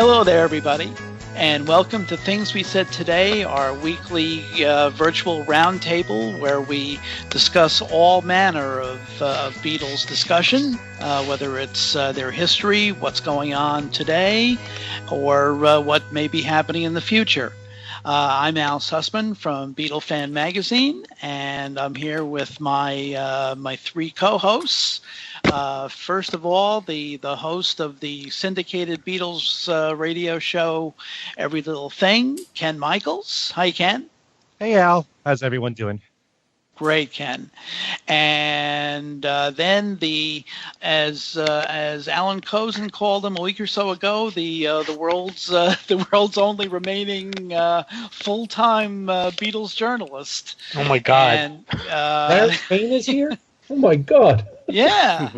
Hello there, everybody, and welcome to Things We Said Today, our weekly virtual roundtable where we discuss all manner of Beatles discussion, whether it's their history, what's going on today, or what may be happening in the future. I'm Al Sussman from Beatle Fan Magazine, and I'm here with my three co-hosts. First of all, the host of the syndicated Beatles radio show, Every Little Thing, Ken Michaels. Hi, Ken. Hey, Al. How's everyone doing? Great, Ken. And then as Alan Kozin called him a week or so ago, the world's only remaining full-time Beatles journalist. Oh my God! And Larry Payne is here. Oh my God! Yeah.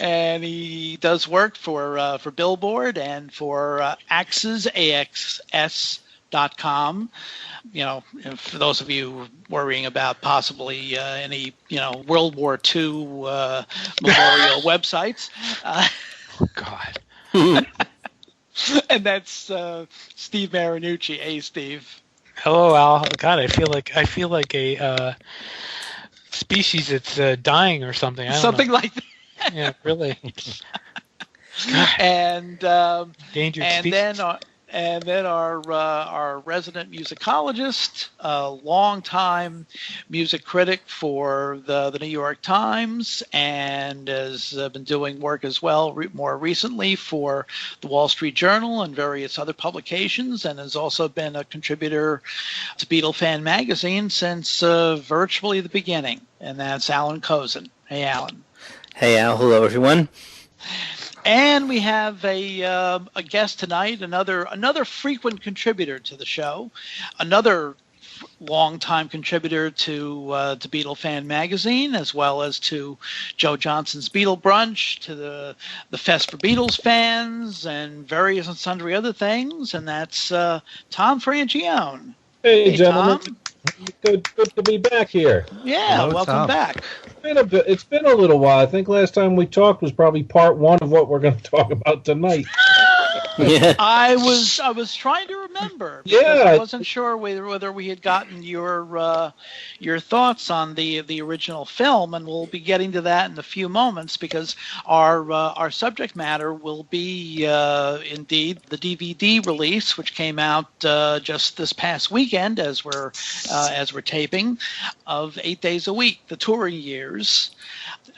And he does work for Billboard and for Axis, AXS.com. You know, for those of you worrying about possibly any, World War II memorial websites. Oh, God. And that's Steve Marinucci. Hey, Steve. Hello, Al. God, I feel like a species that's dying or something. I don't know. Like that. Yeah, really. And Endangered and species. then our resident musicologist, longtime music critic for the New York Times, and has been doing work as well more recently for the Wall Street Journal and various other publications, and has also been a contributor to Beatle Fan Magazine since virtually the beginning. And that's Alan Kozin. Hey, Alan. Hey, Al. Hello, everyone. And we have a guest tonight, another frequent contributor to the show, another longtime contributor to Beatle Fan Magazine, as well as to Joe Johnson's Beatle Brunch, to the Fest for Beatles Fans, and various and sundry other things. And that's Tom Frangione. Hey, gentlemen. Tom. Good to be back here. Yeah, Hello, welcome Tom. back. It's been a little while. I think last time we talked was probably part one of what we're going to talk about tonight. Yeah. I was trying to remember. Yeah. I wasn't sure whether we had gotten your thoughts on the original film, and we'll be getting to that in a few moments because our subject matter will be indeed the DVD release, which came out just this past weekend as we're taping, of 8 Days a Week, the touring years.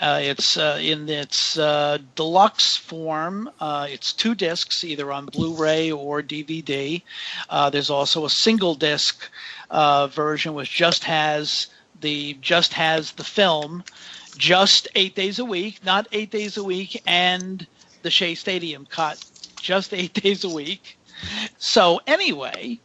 It's in its deluxe form. It's 2 discs, either on Blu-ray or DVD. There's also a single disc version which just has the film, just 8 Days a Week, not 8 Days a Week and the Shea Stadium cut, just 8 Days a Week. So anyway.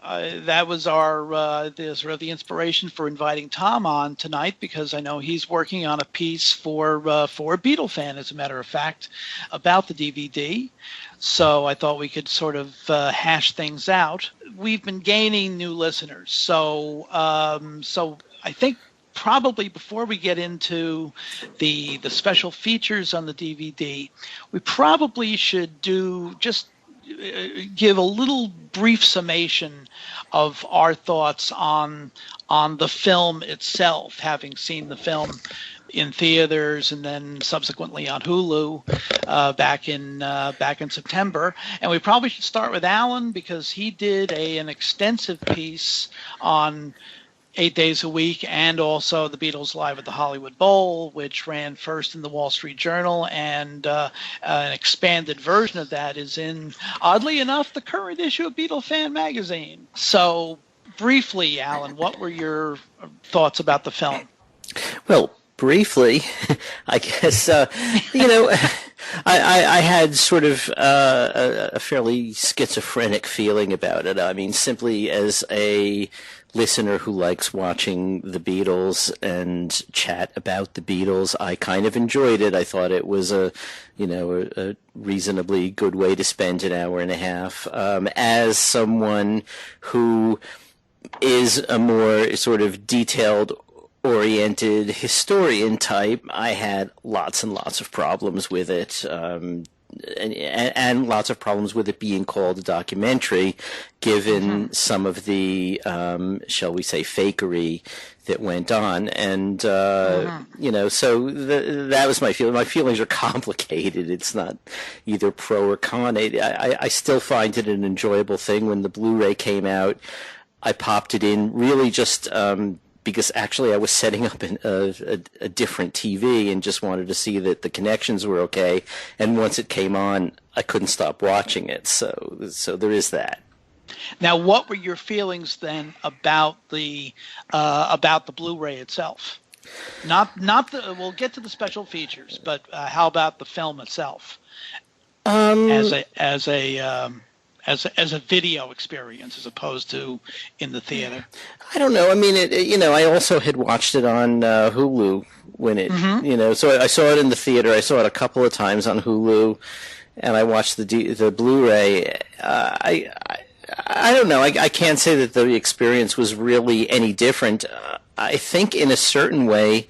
That was the inspiration for inviting Tom on tonight, because I know he's working on a piece for Beatle Fan, as a matter of fact, about the DVD. So I thought we could sort of hash things out. We've been gaining new listeners, so I think probably before we get into the special features on the DVD, we probably should give a little brief summation of our thoughts on the film itself, having seen the film in theaters and then subsequently on Hulu back in September. And we probably should start with Alan, because he did an extensive piece on 8 Days a Week, and also the Beatles Live at the Hollywood Bowl, which ran first in the Wall Street Journal, and an expanded version of that is in, oddly enough, the current issue of Beatle Fan Magazine. So, briefly, Alan, what were your thoughts about the film? Well, briefly, I guess, I had sort of a fairly schizophrenic feeling about it. I mean, simply as a listener who likes watching the Beatles and chat about the Beatles, I kind of enjoyed it. I thought it was a reasonably good way to spend an hour and a half. As someone who is a more sort of detailed oriented historian type, I had lots and lots of problems with it. and lots of problems with it being called a documentary, given some of the, shall we say, fakery that went on. And, so that was my feeling. My feelings are complicated. It's not either pro or con. I still find it an enjoyable thing. When the Blu-ray came out, I popped it in really just because actually I was setting up a different TV and just wanted to see that the connections were okay. And once it came on, I couldn't stop watching it. So there is that. Now, what were your feelings then about the Blu-ray itself? Not the. We'll get to the special features, but how about the film itself as a video experience as opposed to in the theater? I don't know. I mean, I also had watched it on Hulu when it, so I saw it in the theater. I saw it a couple of times on Hulu, and I watched the Blu-ray. I don't know. I can't say that the experience was really any different. I think in a certain way,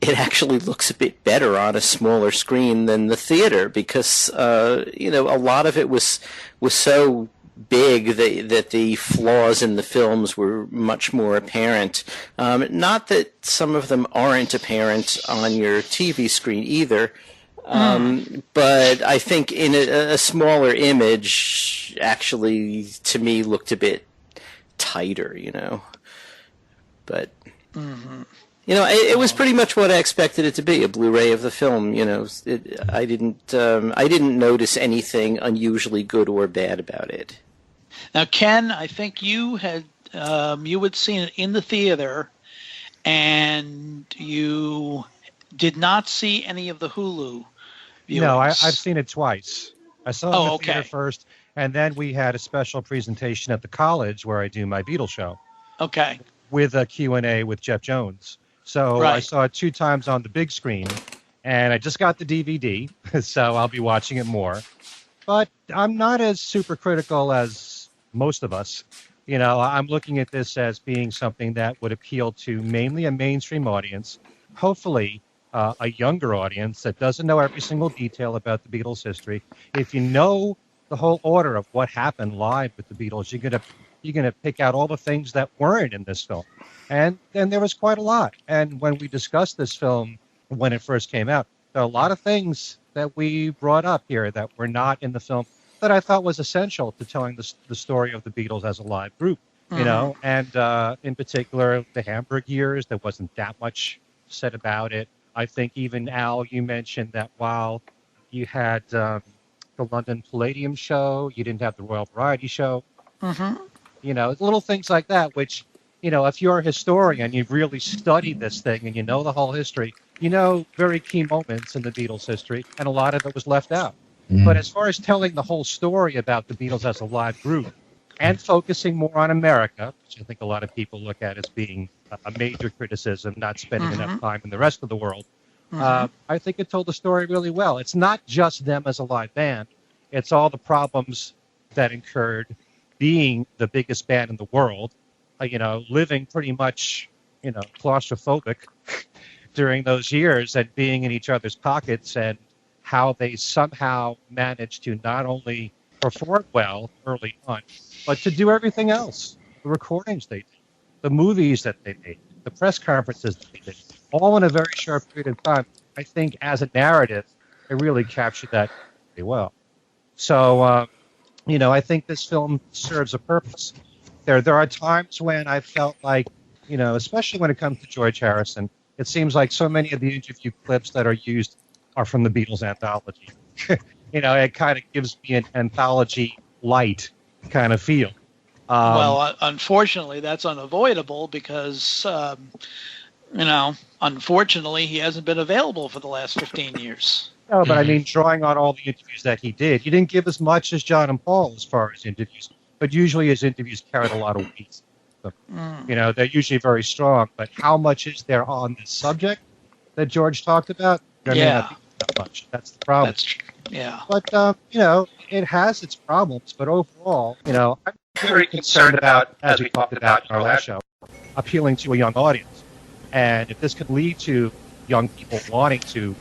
it actually looks a bit better on a smaller screen than the theater because, a lot of it was so big that the flaws in the films were much more apparent. Not that some of them aren't apparent on your TV screen either. But I think in a smaller image, actually, to me, looked a bit tighter, But, it was pretty much what I expected it to be, a Blu-ray of the film, I didn't notice anything unusually good or bad about it. Now, Ken, I think you had seen it in the theater, and you did not see any of the Hulu viewings. No, I've seen it twice. I saw it in the theater okay. first, and then we had a special presentation at the college where I do my Beatles show. Okay. With a Q&A with Jeff Jones. So I saw it 2 times on the big screen, and I just got the DVD, so I'll be watching it more. But I'm not as super critical as most of us. I'm looking at this as being something that would appeal to mainly a mainstream audience, hopefully a younger audience that doesn't know every single detail about the Beatles' history. If you know the whole order of what happened live with the Beatles, you're gonna pick out all the things that weren't in this film. And there was quite a lot. And when we discussed this film when it first came out, there are a lot of things that we brought up here that were not in the film that I thought was essential to telling the story of the Beatles as a live group, and in particular, the Hamburg years, there wasn't that much said about it. I think even, Al, you mentioned that while you had the London Palladium show, you didn't have the Royal Variety show. Little things like that, which, if you're a historian, you've really studied this thing and you know the whole history, very key moments in the Beatles' history, and a lot of it was left out. But as far as telling the whole story about the Beatles as a live group and focusing more on America, which I think a lot of people look at as being a major criticism, not spending enough time in the rest of the world, I think it told the story really well. It's not just them as a live band. It's all the problems that incurred being the biggest band in the world, living pretty much, claustrophobic during those years and being in each other's pockets, and how they somehow managed to not only perform well early on, but to do everything else. The recordings they did, the movies that they made, the press conferences that they did, all in a very short period of time. I think as a narrative, it really captured that pretty well. So, I think this film serves a purpose. There are times when I felt like, especially when it comes to George Harrison, it seems like so many of the interview clips that are used are from the Beatles anthology. It kind of gives me an anthology light kind of feel. Unfortunately, that's unavoidable because, unfortunately, he hasn't been available for the last 15 years. No, but I mean, drawing on all the interviews that he did didn't give as much as John and Paul as far as interviews, but usually his interviews carried a lot of weight. So, they're usually very strong, but how much is there on this subject that George talked about? There may not be that much. That's the problem. That's true. Yeah. But, it has its problems, but overall, I'm very concerned about, as we talked about in our last show, appealing to a young audience. And if this could lead to young people wanting to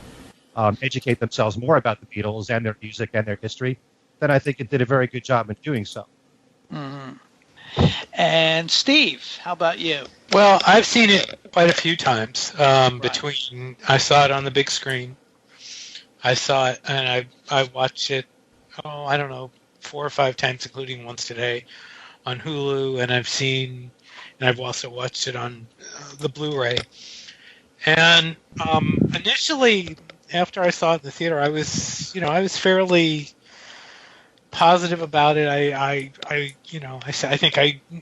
educate themselves more about the Beatles and their music and their history, then I think it did a very good job in doing so. Mm-hmm. And Steve, how about you? Well, I've seen it quite a few times. Between I saw it on the big screen, I saw it, and I watched it. Oh, I don't know, 4 or 5 times, including once today, on Hulu, and I've also watched it on the Blu-ray. And initially, after I saw it in the theater, I was fairly positive about it.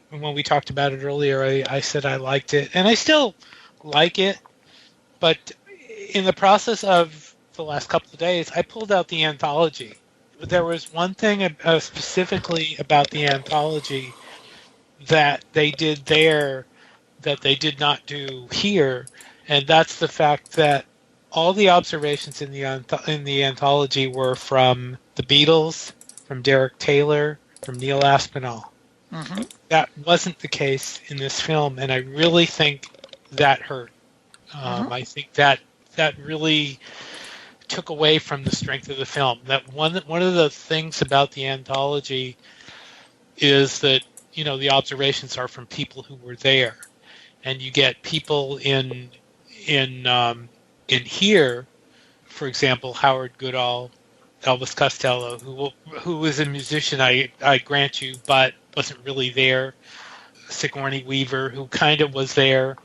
When we talked about it earlier, I said I liked it, and I still like it. But in the process of the last couple of days, I pulled out the anthology. There was one thing specifically about the anthology that they did there that they did not do here, and that's the fact that all the observations in the anthology were from the Beatles, from Derek Taylor, from Neil Aspinall. Mm-hmm. That wasn't the case in this film, and I really think that hurt. I think that really took away from the strength of the film. That one of the things about the anthology is that the observations are from people who were there, and you get people in here, for example, Howard Goodall, Elvis Costello, who was a musician, I grant you, but wasn't really there. Sigourney Weaver, who kind of was there.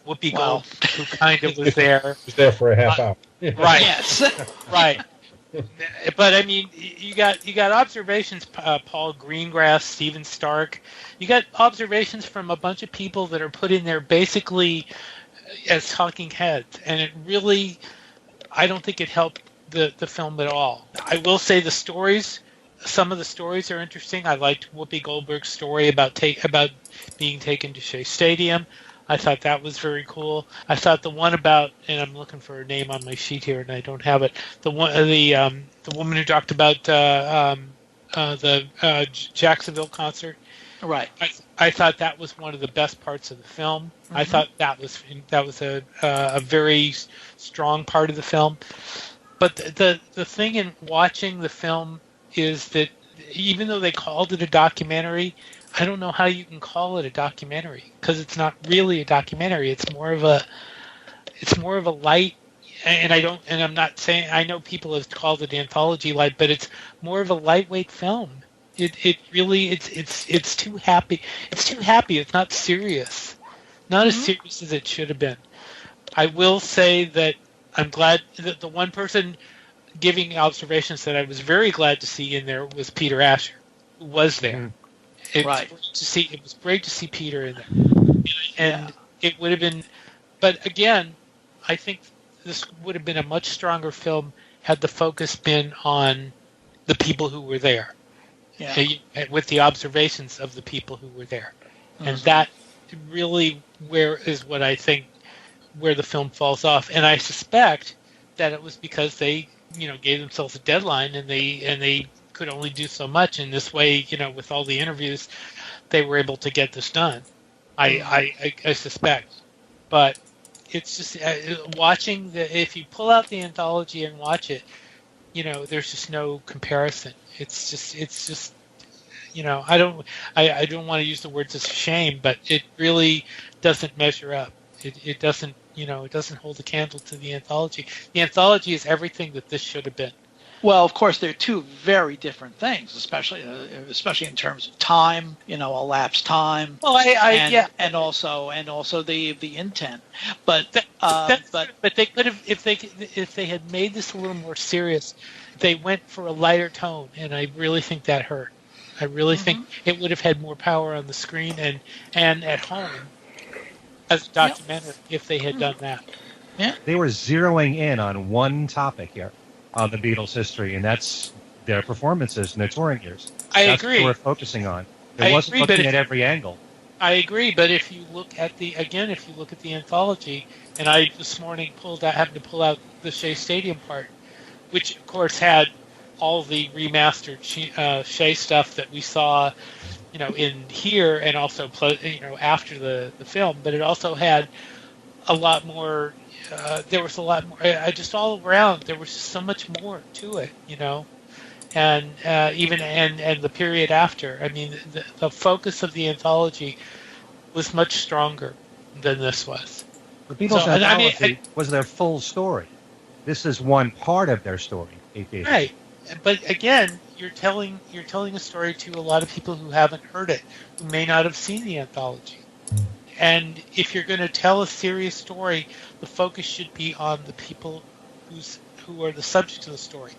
Whoopi Gold, who kind of was there. Was there for a half hour. Right. Yes. Right. But I mean, you got observations. Paul Greengrass, Stephen Stark. You got observations from a bunch of people that are put in there basically as talking heads, and it really, I don't think it helped the film at all. I will say the stories. Some of the stories are interesting. I liked Whoopi Goldberg's story about being taken to Shea Stadium. I thought that was very cool. I thought the one about, and I'm looking for a name on my sheet here, and I don't have it. The woman who talked about the Jacksonville concert. Right. I thought that was one of the best parts of the film. Mm-hmm. I thought that was a very strong part of the film. But the thing in watching the film is that even though they called it a documentary, I don't know how you can call it a documentary, because it's not really a documentary. It's more of a light, and I'm not saying, I know people have called it anthology light, but it's more of a lightweight film. It really it's too happy. It's too happy. It's not serious. Not as serious as it should have been. I will say that I'm glad that the one person giving observations that I was very glad to see in there was Peter Asher, who was there. Mm-hmm. It was great to see Peter in there, and it would have been. But again, I think this would have been a much stronger film had the focus been on the people who were there, with the observations of the people who were there, and that really where the film falls off. And I suspect that it was because they gave themselves a deadline, and they could only do so much. In this way, with all the interviews, they were able to get this done. I suspect, but it's just watching if you pull out the anthology and watch it, there's just no comparison. It's just I don't want to use the words as a shame, but it really doesn't measure up. It doesn't it doesn't hold a candle to the anthology. The anthology is everything that this should have been. Well, of course, they're two very different things, especially in terms of time, elapsed time. Well, and also the intent. But they could have, if they had made this a little more serious, they went for a lighter tone, and I really think that hurt. I really think it would have had more power on the screen and at home as a documentary if they had done that. Yeah, they were zeroing in on one topic here on the Beatles' history, and that's their performances in their touring years. That's agree. What they were focusing on. It wasn't looking at every angle. I agree, but if you look at the anthology, and I this morning happened to pull out the Shea Stadium part, which of course had all the remastered Shea stuff that we saw, in here, and also after the film, but it also had a lot more. There was a lot more. I just all around there was just so much more to it, and even and the period after. I mean, the focus of the anthology was much stronger than this was. The Beatles anthology was their full story. This is one part of their story. Right, but again, you're telling a story to a lot of people who haven't heard it, who may not have seen the anthology. And if you're going to tell a serious story, the focus should be on the people who are the subject of the story,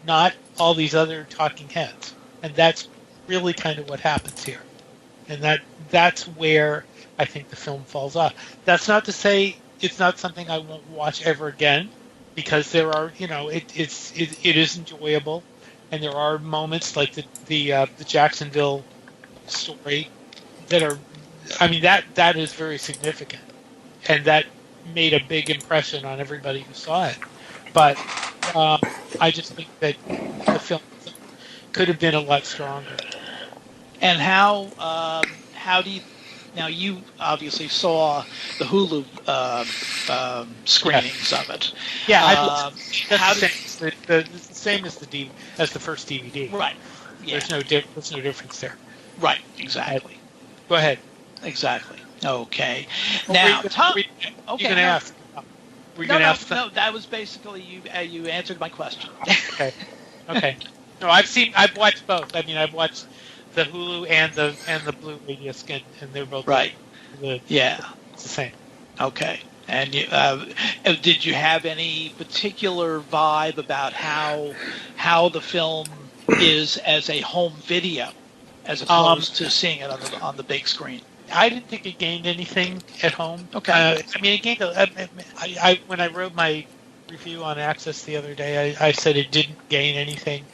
not all these other talking heads. And that's really kind of what happens here. And that's where I think the film falls off. That's not to say it's not something I won't watch ever again, because there are, it is enjoyable, and there are moments like the Jacksonville story that are. I mean, that is very significant, and that made a big impression on everybody who saw it. But I just think that the film could have been a lot stronger. And how do you? Now, you obviously saw the Hulu screenings of it. Yeah, that's the same as the first DVD. Right. Yeah. There's no difference there. Right. Exactly. Go ahead. Exactly. Okay. Well, Now, Tom. You can ask. No, that was basically you answered my question. Okay. No, I've watched both. I mean, I've watched the Hulu and the Blu-ray disc, and they're both right. Yeah, it's the same. Okay. And did you have any particular vibe about how the film is as a home video, as opposed to seeing it on the big screen? I didn't think it gained anything at home. Okay. I mean, it gained. When I wrote my review on Access the other day, I said it didn't gain anything.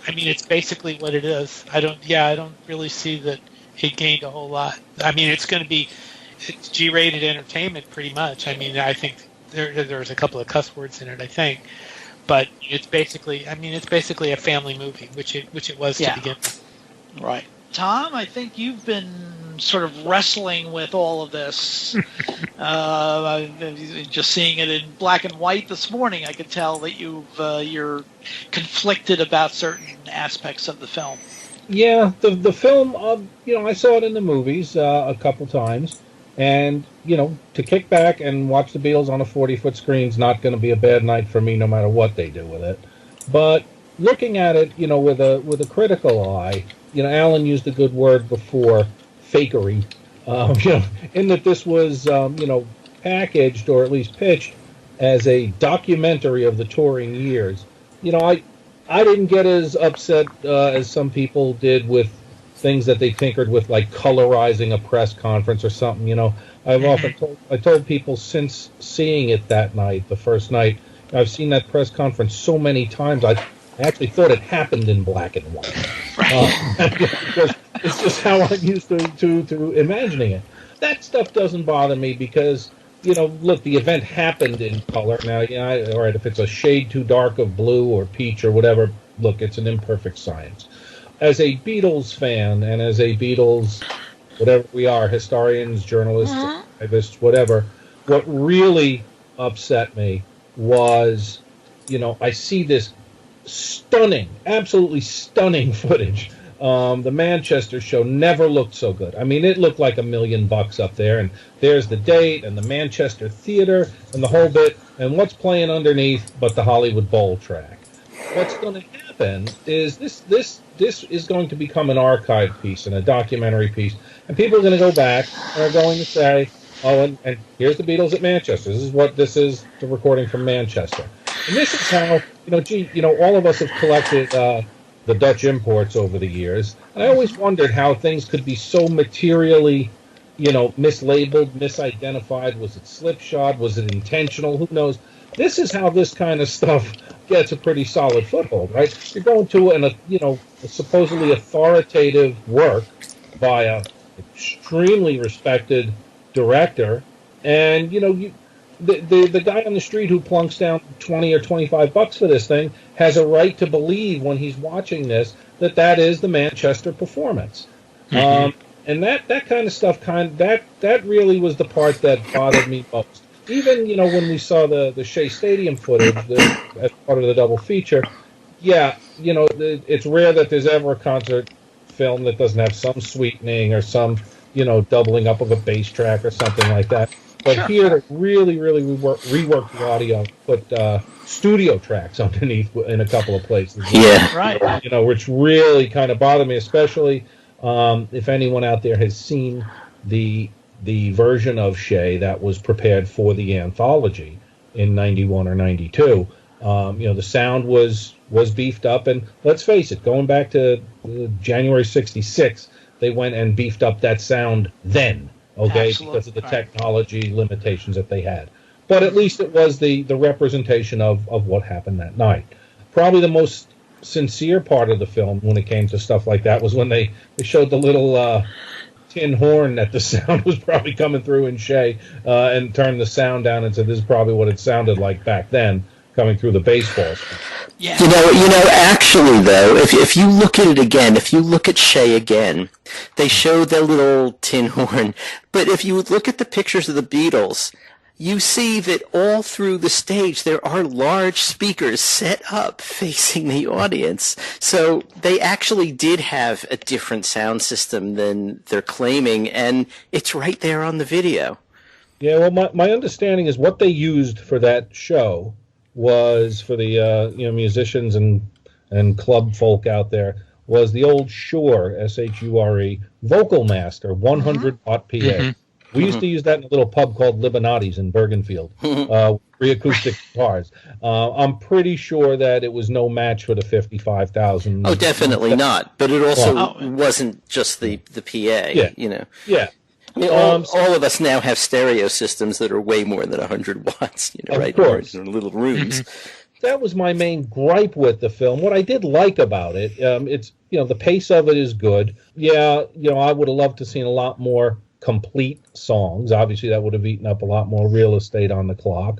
I mean, it's basically what it is. I don't really see that it gained a whole lot. I mean, it's G-rated entertainment pretty much. I mean, I think there's a couple of cuss words in it, I think, but it's basically a family movie, which it was to begin with. Right. Tom, I think you've been sort of wrestling with all of this. Just seeing it in black and white this morning, I could tell that you're conflicted about certain aspects of the film. Yeah, the film, I saw it in the movies a couple times, and to kick back and watch the Beatles on a 40-foot screen is not going to be a bad night for me, no matter what they do with it. But looking at it, with a critical eye. Alan used a good word before, fakery. In that this was, packaged or at least pitched as a documentary of the touring years. I didn't get as upset as some people did with things that they tinkered with, like colorizing a press conference or something. I've often told people since seeing it that night, the first night, I've seen that press conference so many times. I actually thought it happened in black and white. It's just how I'm used to imagining it. That stuff doesn't bother me because, look, the event happened in color. Now, all right, if it's a shade too dark of blue or peach or whatever, look, it's an imperfect science. As a Beatles fan and as a Beatles, whatever we are, historians, journalists, activists, whatever, what really upset me was, I see this stunning, absolutely stunning footage. The Manchester show never looked so good. I mean, it looked like $1 million up there, and there's the date and the Manchester Theater and the whole bit, and what's playing underneath but the Hollywood Bowl track. What's going to happen is this is going to become an archive piece and a documentary piece, and people are going to go back and are going to say, oh, and here's the Beatles at Manchester. This is the recording from Manchester. And this is how, all of us have collected the Dutch imports over the years. And I always wondered how things could be so materially, mislabeled, misidentified. Was it slipshod? Was it intentional? Who knows? This is how this kind of stuff gets a pretty solid foothold, right? You're going to a supposedly authoritative work by a extremely respected director, and the guy on the street who plunks down $20 or $25 for this thing has a right to believe when he's watching this that is the Manchester performance. And that kind of stuff that really was the part that bothered me most. even when we saw the Shea Stadium footage as part of the double feature, yeah, it's rare that there's ever a concert film that doesn't have some sweetening or some doubling up of a bass track or something like that. But Sure. here, they really, really reworked the audio, put studio tracks underneath in a couple of places. Yeah. Right. Which really kind of bothered me, especially if anyone out there has seen the version of Shea that was prepared for the anthology in '91 or '92. The sound was beefed up, and let's face it, going back to January '66, they went and beefed up that sound then. Okay, Absolutely. because of the technology limitations that they had. But at least it was the representation of what happened that night. Probably the most sincere part of the film when it came to stuff like that was when they showed the little tin horn that the sound was probably coming through in Shea and turned the sound down and said this is probably what it sounded like back then coming through the baseballs. Yeah. Actually, though, if you look at it again, if you look at Shea again, they show their little tin horn. But if you look at the pictures of the Beatles, you see that all through the stage there are large speakers set up facing the audience. So they actually did have a different sound system than they're claiming, and it's right there on the video. Yeah, well, my understanding is what they used for that show was for the musicians and club folk out there was the old Shure SHURE Vocal Master 100 watt PA. Mm-hmm. We used to use that in a little pub called Libonati's in Bergenfield. 3 acoustic guitars. I'm pretty sure that it was no match for the 55,000. Oh, definitely not. But it also wasn't just the PA. Yeah. Yeah. I mean, all of us now have stereo systems that are way more than 100 watts, right? Of course. In little rooms. That was my main gripe with the film. What I did like about it, it's the pace of it is good. Yeah, I would have loved to seen a lot more complete songs. Obviously, that would have eaten up a lot more real estate on the clock.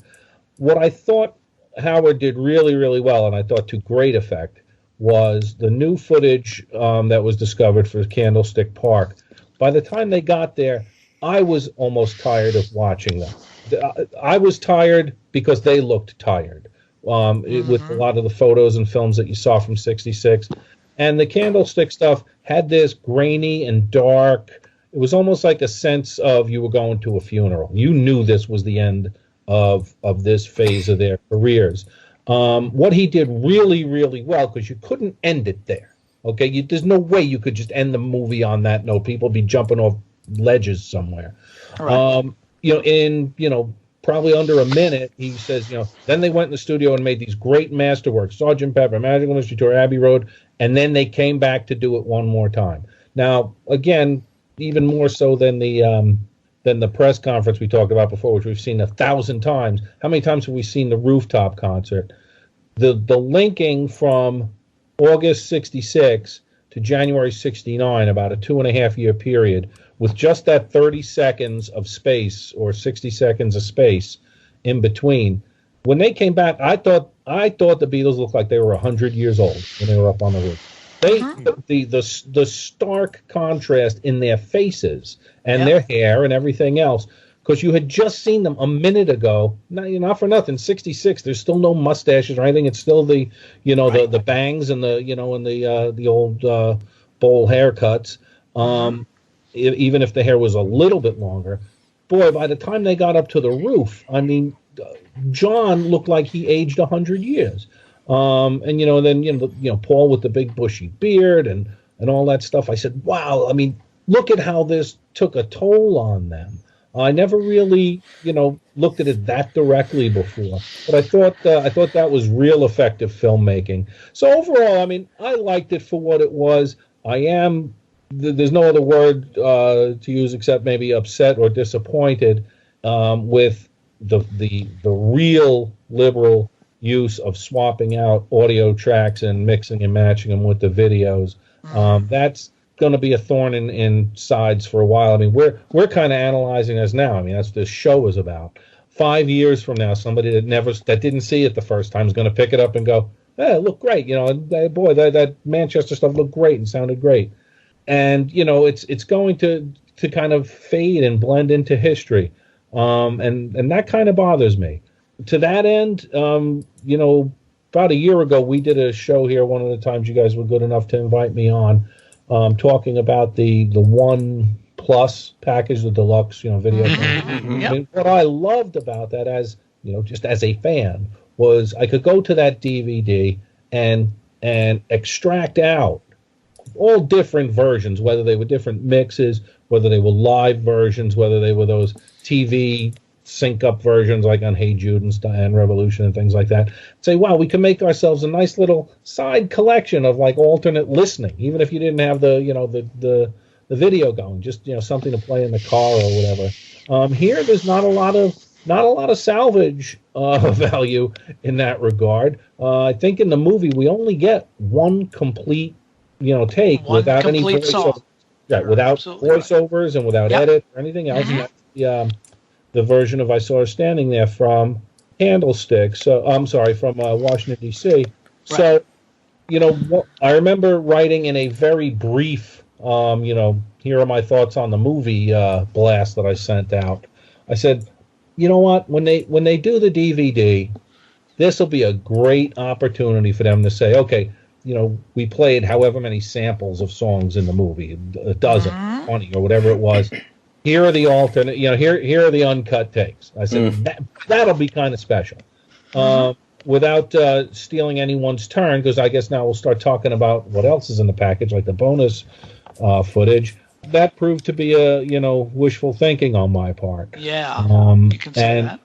What I thought Howard did really, really well, and I thought to great effect, was the new footage that was discovered for Candlestick Park. By the time they got there, I was almost tired of watching them. I was tired because they looked tired with a lot of the photos and films that you saw from '66. And the Candlestick stuff had this grainy and dark. It was almost like a sense of you were going to a funeral. You knew this was the end of this phase of their careers. What he did really, really well, because you couldn't end it there. Okay, there's no way you could just end the movie on that note. People be jumping off ledges somewhere. Right. In probably under a minute, he says, then they went in the studio and made these great masterworks, Sgt. Pepper, Magical Mystery Tour, Abbey Road, and then they came back to do it one more time. Now, again, even more so than the press conference we talked about before, which we've seen 1,000 times. How many times have we seen the rooftop concert? The linking from August '66 to January '69, about a 2.5 year period, with just that 30 seconds of space or 60 seconds of space in between. When they came back, I thought the Beatles looked like they were 100 years old when they were up on the roof. The stark contrast in their faces and their hair and everything else, because you had just seen them a minute ago. Not for nothing. '66. There's still no mustaches or anything. It's still the the bangs and the old bowl haircuts. Even if the hair was a little bit longer, boy, by the time they got up to the roof, I mean, John looked like he aged 100 years. Then Paul with the big bushy beard and all that stuff. I said, wow. I mean, look at how this took a toll on them. I never really, looked at it that directly before, but I thought that was real effective filmmaking. So overall, I mean, I liked it for what it was. There's no other word to use except maybe upset or disappointed with the real liberal use of swapping out audio tracks and mixing and matching them with the videos. That's going to be a thorn in sides for a while. I mean, we're kind of analyzing this now. I mean, that's what this show is about. 5 years from now, somebody that didn't see it the first time is going to pick it up and go, "Hey, it looked great." Boy, that Manchester stuff looked great and sounded great. And it's going to kind of fade and blend into history. And that kind of bothers me. To that end, about a year ago, we did a show here. One of the times you guys were good enough to invite me on, talking about the One Plus package, the deluxe, video. And what I loved about that, as just as a fan, was I could go to that DVD and extract out all different versions, whether they were different mixes, whether they were live versions, whether they were those TV sync-up versions like on Hey Jude and Revolution and things like that. Say, wow, we can make ourselves a nice little side collection of like alternate listening, even if you didn't have the video going, just something to play in the car or whatever. Here, there's not a lot of salvage value in that regard. I think in the movie we only get one complete take without any voiceovers. Right, without voiceovers and without edit or anything else. And that's the version of I Saw Her Standing There from Candlestick. So I'm sorry, from Washington D.C. Right. So, I remember writing in a very brief, here are my thoughts on the movie blast that I sent out. I said, you know what? When they do the DVD, this will be a great opportunity for them to say, okay, we played however many samples of songs in the movie, a dozen, 20, or whatever it was. Here are the alternate, here are the uncut takes. I said, that'll be kind of special. Without stealing anyone's turn, because I guess now we'll start talking about what else is in the package, like the bonus footage. That proved to be a, wishful thinking on my part. Yeah, you can say that.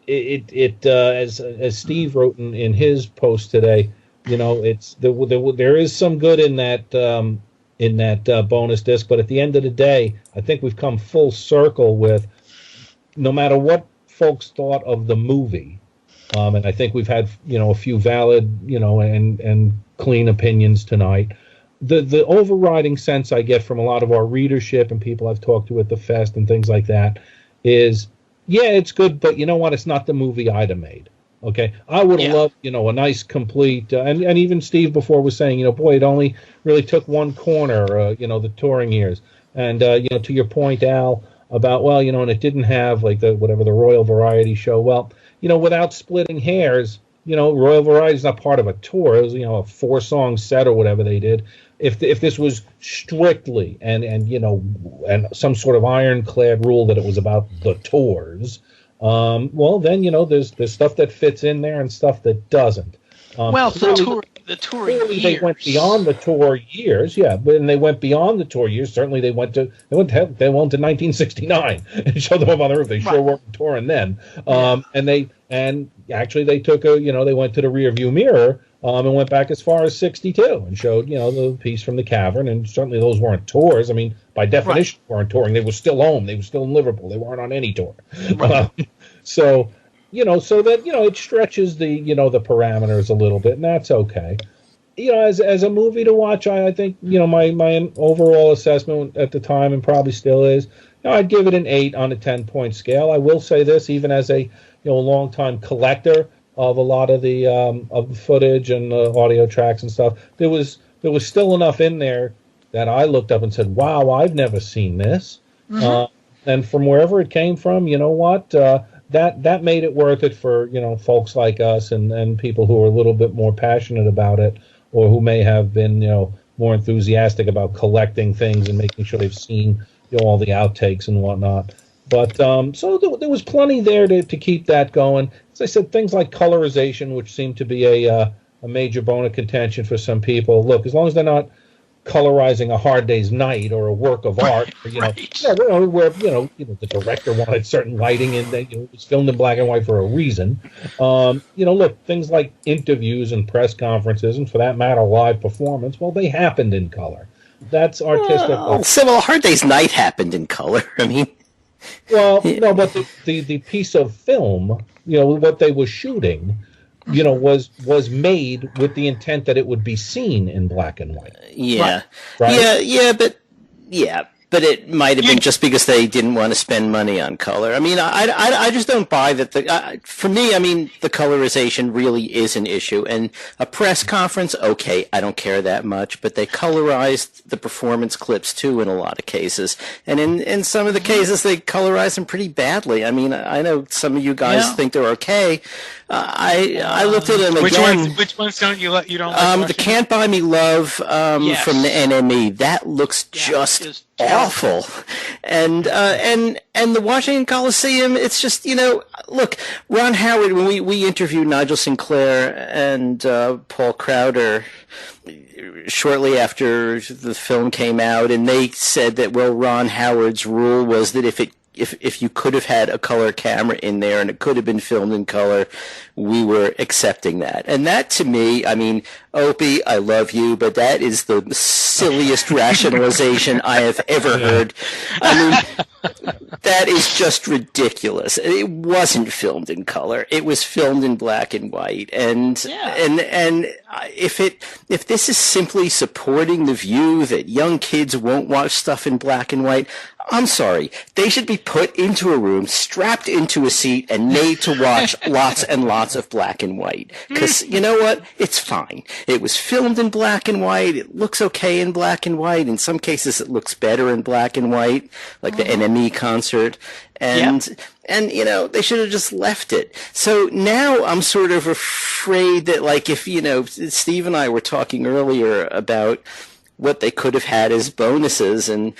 As Steve wrote in his post today, there is some good in that bonus disc, but at the end of the day, I think we've come full circle with no matter what folks thought of the movie, and I think we've had a few valid and clean opinions tonight. The overriding sense I get from a lot of our readership and people I've talked to at the fest and things like that is, yeah, it's good, but you know what? It's not the movie I'd have made. Okay, I would have loved, a nice complete, and even Steve before was saying, boy, it only really took one corner, the touring years, and to your point, Al, about and it didn't have like the Royal Variety Show. Well, without splitting hairs, Royal Variety is not part of a tour. It was a 4-song set or whatever they did. If this was strictly and some sort of ironclad rule that it was about the tours. Well, then there's stuff that fits in there and stuff that doesn't. The tour years. They went beyond the tour years, yeah. But when they went beyond the tour years, certainly they went to 1969 and showed them up on the roof. They sure weren't touring then. And actually they took they went to the rear view mirror and went back as far as 62 and showed the piece from the Cavern. And certainly those weren't tours. I mean, by definition, they weren't touring. They were still home. They were still in Liverpool. They weren't on any tour. Right. So that it stretches the the parameters a little bit, and that's okay. As a movie to watch, I think my overall assessment at the time, and probably still is, I'd give it an 8 on a 10-point scale. I will say this, even as a longtime collector of a lot of the footage and audio tracks and stuff, there was still enough in there that I looked up and said, "Wow, I've never seen this." And from wherever it came from, that made it worth it for folks like us and people who are a little bit more passionate about it, or who may have been more enthusiastic about collecting things and making sure they've seen all the outtakes and whatnot. But so there was plenty there to keep that going. As I said, things like colorization, which seemed to be a major bone of contention for some people. Look, as long as they're not colorizing A Hard Day's Night or a work of art, where the director wanted certain lighting and it was filmed in black and white for a reason. Look, things like interviews and press conferences, and for that matter, live performance, well, they happened in color. That's artistic. A Hard Day's Night happened in color. I mean, well, no, but the piece of film, what they were shooting, was made with the intent that it would be seen in black and white. Yeah. Right? Yeah, but But it might have been just because they didn't want to spend money on color. I mean, I just don't buy that. For me, I mean, the colorization really is an issue. And a press conference, okay, I don't care that much. But they colorized the performance clips, too, in a lot of cases. And in some of the cases, they colorized them pretty badly. I mean, I know some of you guys think they're okay. I looked at them again. Which ones don't you like? You don't like the Can't Buy Me Love from the NME. That looks just awful. And the Washington Coliseum, it's just, look, Ron Howard, when we interviewed Nigel Sinclair and Paul Crowder shortly after the film came out, and they said that, well, Ron Howard's rule was that if you could have had a color camera in there and it could have been filmed in color, we were accepting that. And that, to me, I mean, Opie, I love you, but that is the silliest rationalization I have ever heard. I mean, that is just ridiculous. It wasn't filmed in color. It was filmed in black and white. And if this is simply supporting the view that young kids won't watch stuff in black and white, I'm sorry. They should be put into a room, strapped into a seat, and made to watch lots and lots of black and white. Because, you know what? It's fine. It was filmed in black and white. It looks okay in black and white. In some cases, it looks better in black and white, like the NME concert. And they should have just left it. So now I'm sort of afraid that, like, if, Steve and I were talking earlier about what they could have had as bonuses, and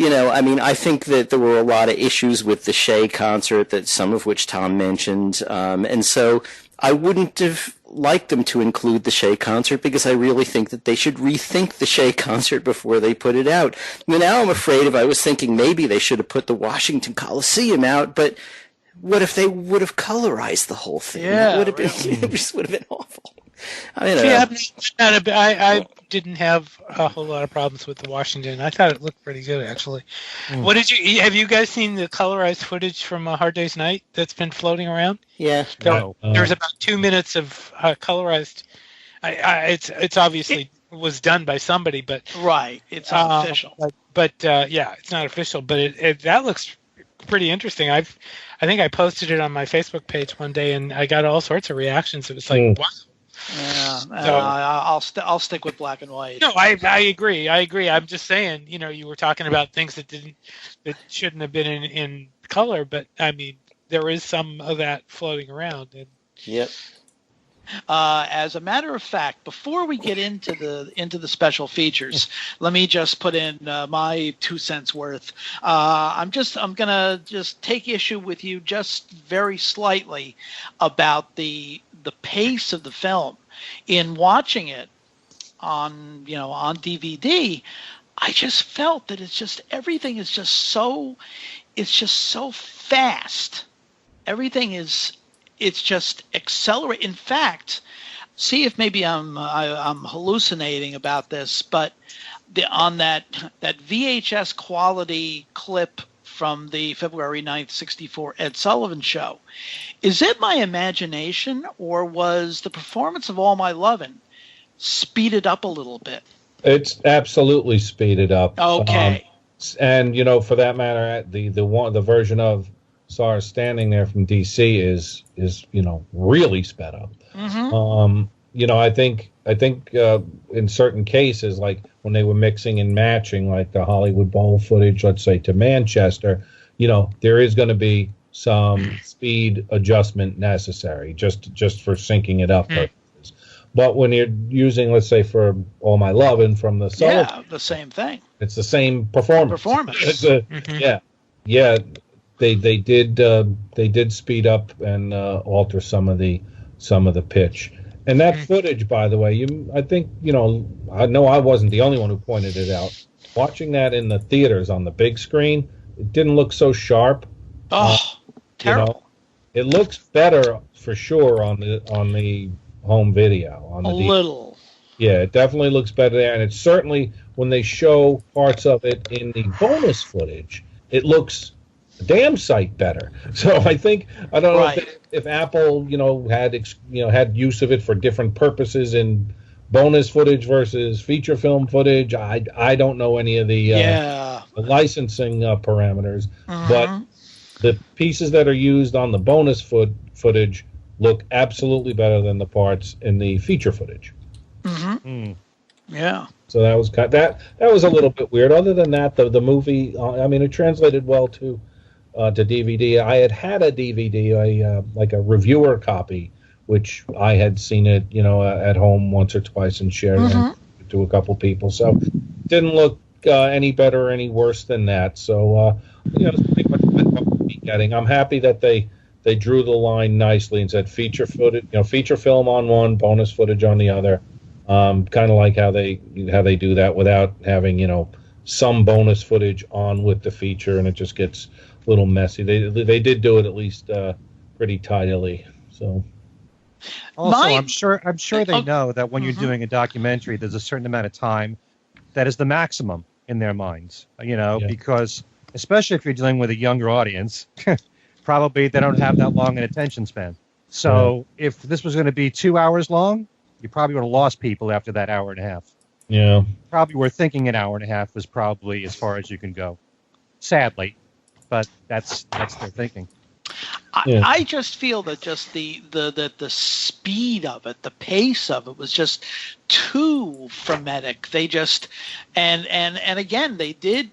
I mean, I think that there were a lot of issues with the Shea concert, that some of which Tom mentioned, and so I wouldn't have liked them to include the Shea concert, because I really think that they should rethink the Shea concert before they put it out. Now I'm afraid I was thinking maybe they should have put the Washington Coliseum out, but what if they would have colorized the whole thing? Yeah, it would have been, it just would have been awful. I don't know. I didn't have a whole lot of problems with the Washington. I thought it looked pretty good, actually. What have you guys seen the colorized footage from A Hard Day's Night that's been floating around? Yeah. No. There's about 2 minutes of colorized. It's obviously was done by somebody, but right, it's unofficial. But it's not official. But that looks pretty interesting. I think I posted it on my Facebook page one day, and I got all sorts of reactions. It was like, wow. Yeah, so, I'll stick with black and white. No, I agree. I'm just saying, you were talking about things that shouldn't have been in color, but I mean, there is some of that floating around. And yep. As a matter of fact, before we get into the special features, let me just put in my 2 cents worth. I'm gonna just take issue with you just very slightly about the pace of the film. In watching it on DVD, I just felt that everything is just so fast. Everything it's just accelerate. In fact, see if maybe I'm hallucinating about this, but on that VHS quality clip from the February 9th, 1964 Ed Sullivan show, is it my imagination, or was the performance of All My Lovin' speeded up a little bit? It's absolutely speeded up. Okay. And for that matter, the version of Sarah standing there from DC is really sped up. Mm-hmm. I think in certain cases, like when they were mixing and matching, like the Hollywood Bowl footage, let's say, to Manchester, there is going to be some speed adjustment necessary just for syncing it up purposes. But when you're using, let's say, for All My Lovin' from the Sullivan, the same thing. It's the same performance. Yeah. They did speed up and alter some of the pitch. And that footage, by the way, I know I wasn't the only one who pointed it out. Watching that in the theaters on the big screen, it didn't look so sharp. Oh, terrible! It looks better for sure on the home video. Little. Yeah, it definitely looks better there, and it's certainly when they show parts of it in the bonus footage, it looks a damn sight better. So I don't know if Apple had use of it for different purposes in bonus footage versus feature film footage. I don't know any of the licensing parameters, but the pieces that are used on the bonus footage look absolutely better than the parts in the feature footage. Yeah. So that was that was a little bit weird. Other than that, the movie, I mean, it translated well to DVD. I had a DVD, like a reviewer copy, which I had seen it, at home once or twice and shared it to a couple people. So it didn't look any better or any worse than that. So it's pretty much what we'll be getting. I'm happy that they drew the line nicely and said feature film on one, bonus footage on the other. Kind of like how they do that without having some bonus footage on with the feature, and it just gets a little messy. They did do it at least pretty tidily. So. Also, I'm sure they know that when you're doing a documentary, there's a certain amount of time that is the maximum in their minds. Because especially if you're dealing with a younger audience, probably they don't have that long an attention span. So if this was going to be 2 hours long, you probably would have lost people after that hour and a half. Yeah. Probably were thinking an hour and a half was probably as far as you can go. Sadly, but that's their thinking. I just feel that just the speed of it, the pace of it was just too frenetic. They just and again they did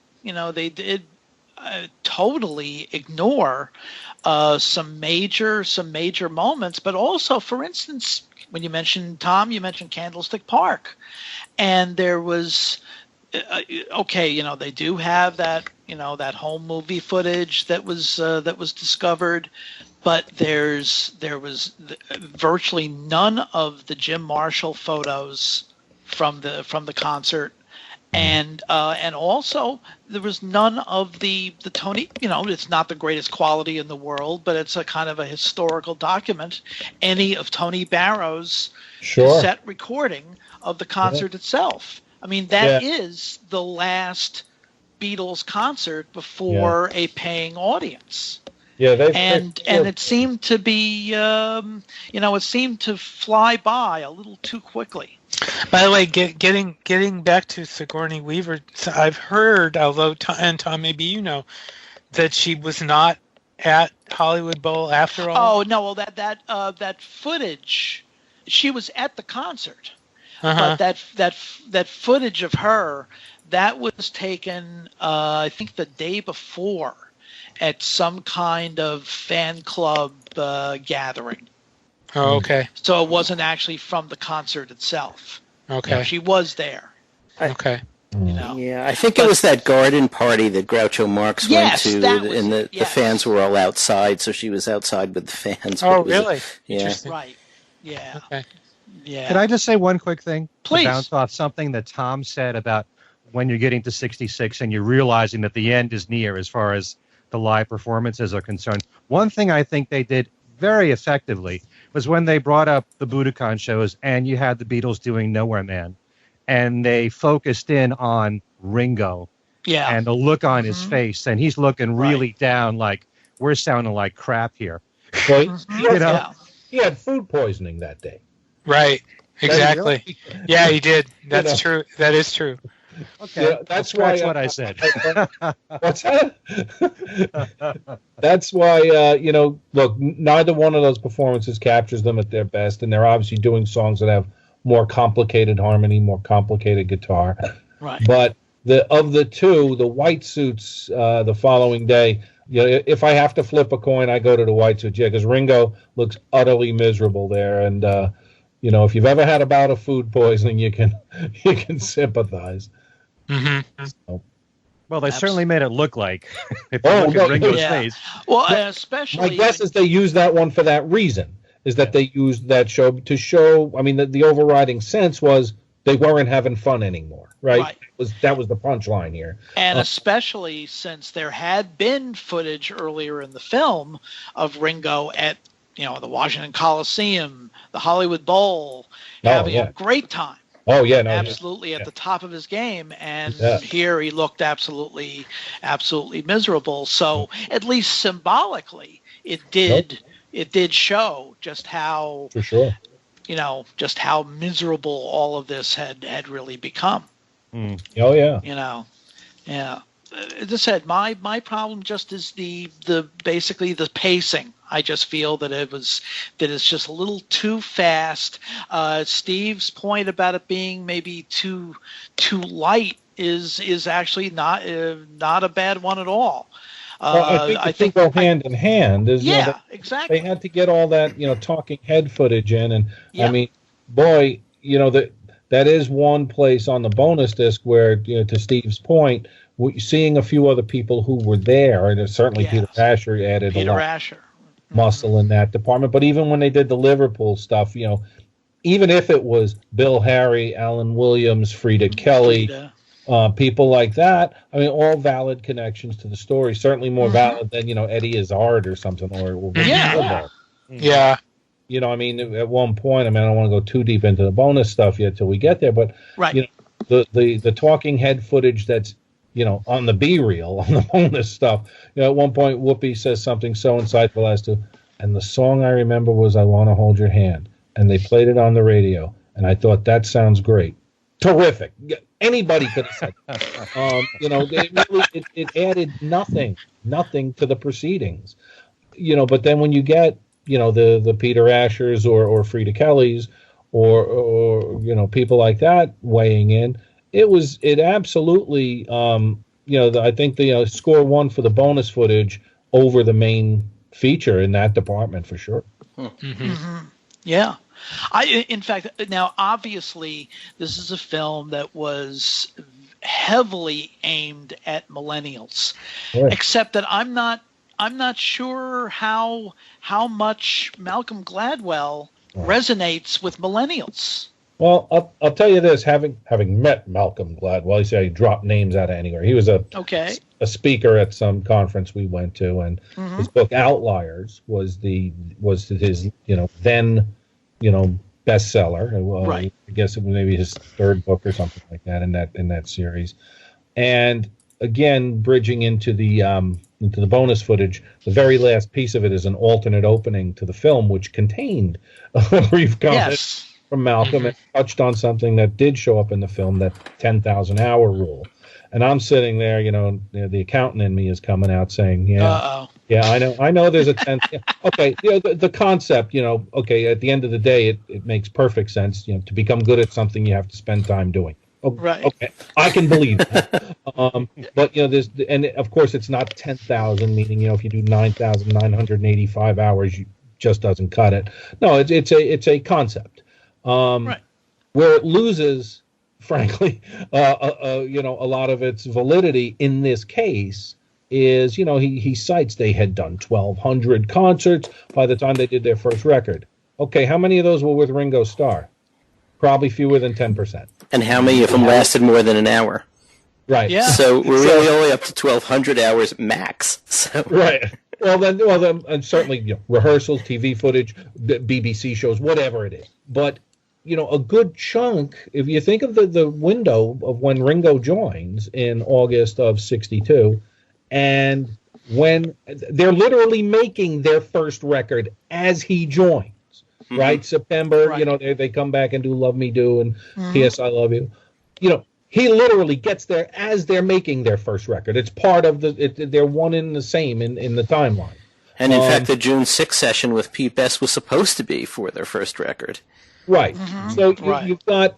totally ignore some major moments, but also, for instance, when you mentioned Tom, you mentioned Candlestick Park, and there was they do have that that home movie footage that was discovered, but there was virtually none of the Jim Marshall photos from the concert. And also there was none of the Tony. It's not the greatest quality in the world, but it's a kind of a historical document. Any of Tony Barrow's cassette recording of the concert itself. I mean, that is the last Beatles concert before a paying audience. Yeah, and it seemed to be, it seemed to fly by a little too quickly. By the way, getting back to Sigourney Weaver, I've heard, although Tom, maybe that she was not at Hollywood Bowl after all. Oh no, well that footage, she was at the concert, but that footage of her that was taken, I think the day before, at some kind of fan club gathering. Oh, okay. So it wasn't actually from the concert itself. Okay. She was there. Okay. Yeah, I think it was that garden party that Groucho Marx went to, and the fans were all outside, so she was outside with the fans. Oh, really? Interesting. Right. Yeah. Okay. Yeah. Can I just say one quick thing? Please. To bounce off something that Tom said about when you're getting to 66 and you're realizing that the end is near as far as the live performances are concerned. One thing I think they did very effectively was when they brought up the Budokan shows and you had the Beatles doing Nowhere Man, and they focused in on Ringo and the look on his face, and he's looking really down like, we're sounding like crap here. Well, he had food poisoning that day. Right, exactly. Yeah, he did. That's true. That is true. Okay, that's what I said. What's that? That's why, look, neither one of those performances captures them at their best, and they're obviously doing songs that have more complicated harmony, more complicated guitar. Right. But of the two, the white suits the following day, if I have to flip a coin, I go to the white suits. Yeah, because Ringo looks utterly miserable there, and if you've ever had a bout of food poisoning, you can sympathize. Mm-hmm. So. Well, they certainly made it look like. If you look at Ringo's face. Well, especially. My guess is they used that one for that reason. Is that they used that show to show? I mean, the overriding sense was they weren't having fun anymore, right? That was the punchline here. And especially since there had been footage earlier in the film of Ringo at the Washington Coliseum, the Hollywood Bowl, having a great time. Oh yeah, no, absolutely at the top of his game, and here he looked absolutely miserable. So at least symbolically, it did show just how just how miserable all of this had really become. Oh yeah. Yeah. As I said, my problem just is the basically the pacing. I just feel that it's just a little too fast. Steve's point about it being maybe too light is actually not a bad one at all. Well, I think they go hand in hand. Exactly. They had to get all that talking head footage in, and Yeah. I mean, boy, that is one place on the bonus disc where, to Steve's point, seeing a few other people who were there, and certainly Yes. Peter Asher added a lot Asher. muscle in that department. But even when they did the Liverpool stuff, even if it was Bill Harry, Alan Williams, Frida Kelly, people like that, I mean, all valid connections to the story. Certainly more valid than Eddie Izzard or something, or Yeah. Yeah. I mean, at one point, I don't want to go too deep into the bonus stuff yet till we get there, but Right. The talking head footage that's on the B reel, on the bonus stuff. At one point, Whoopi says something so insightful as to, and the song I remember was "I Want to Hold Your Hand," and they played it on the radio, and I thought that sounds great, terrific. Anybody could have said that. It added nothing to the proceedings. But then when you get the Peter Ashers or Frida Kellys or people like that weighing in, it absolutely I think the score won for the bonus footage over the main feature in that department for sure. Yeah. In fact, now obviously this is a film that was heavily aimed at millennials, Right. except that I'm not sure how much Malcolm Gladwell resonates with millennials. Well, I'll tell you this: having met Malcolm Gladwell, you see how he dropped names out of anywhere. He was a speaker at some conference we went to, and his book Outliers was his then bestseller. Right. I guess it was maybe his third book or something like that in that series. And again, bridging into the bonus footage, the very last piece of it is an alternate opening to the film, which contained a brief comment from Malcolm and touched on something that did show up in the film, that 10,000 hour rule. And I'm sitting there, the accountant in me is coming out saying, yeah, I know there's a 10. Okay, the concept, okay, at the end of the day, it makes perfect sense. To become good at something, you have to spend time doing. Oh, right. Okay, I can believe that. But there's, and of course it's not 10,000, meaning if you do 9,985 hours, you just doesn't cut it. No, it's a concept. Where it loses, frankly, a lot of its validity in this case is, he cites they had done 1,200 concerts by the time they did their first record. Okay, how many of those were with Ringo Starr? Probably fewer than 10%. And how many of them lasted more than an hour? Right. Yeah. So we're really only up to 1,200 hours max. So. Right. Well, then, and certainly rehearsals, TV footage, BBC shows, whatever it is. But a good chunk, if you think of the window of when Ringo joins in August of '62, and when they're literally making their first record as he joins, right? September, they come back and do Love Me Do and P.S. I Love You. He literally gets there as they're making their first record. It's part of they're one and the same in the timeline. And in fact, the June 6th session with Pete Best was supposed to be for their first record. Right. So you've got,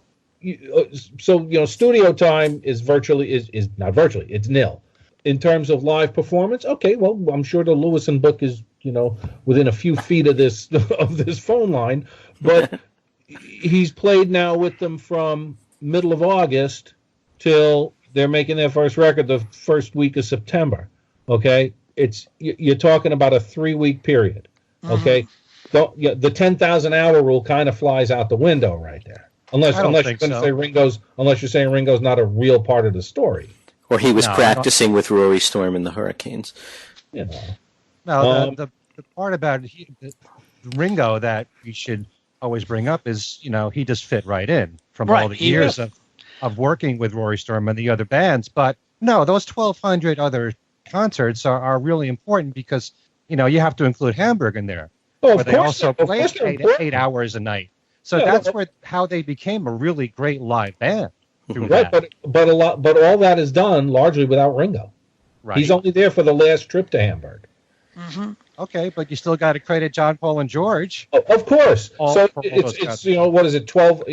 studio time is not virtually, it's nil. In terms of live performance, okay, well, I'm sure the Lewison book is, within a few feet of this phone line, but he's played now with them from middle of August till they're making their first record the first week of September. Okay, you're talking about a 3-week period. Okay. The 10,000 hour rule kind of flies out the window right there, unless you're going to say unless you're saying Ringo's not a real part of the story, or he was practicing with Rory Storm and the Hurricanes. No, the part about Ringo that we should always bring up is he just fit right in from all the years of working with Rory Storm and the other bands. But no, those 1,200 other concerts are really important because you have to include Hamburg in there. Oh, but they also play 8 hours a night. So that's how they became a really great live band. Right, but all that is done largely without Ringo. Right. He's only there for the last trip to Hamburg. Mm-hmm. Okay, but you still got to credit John, Paul, and George. Oh, of course. So it's what is it, 12?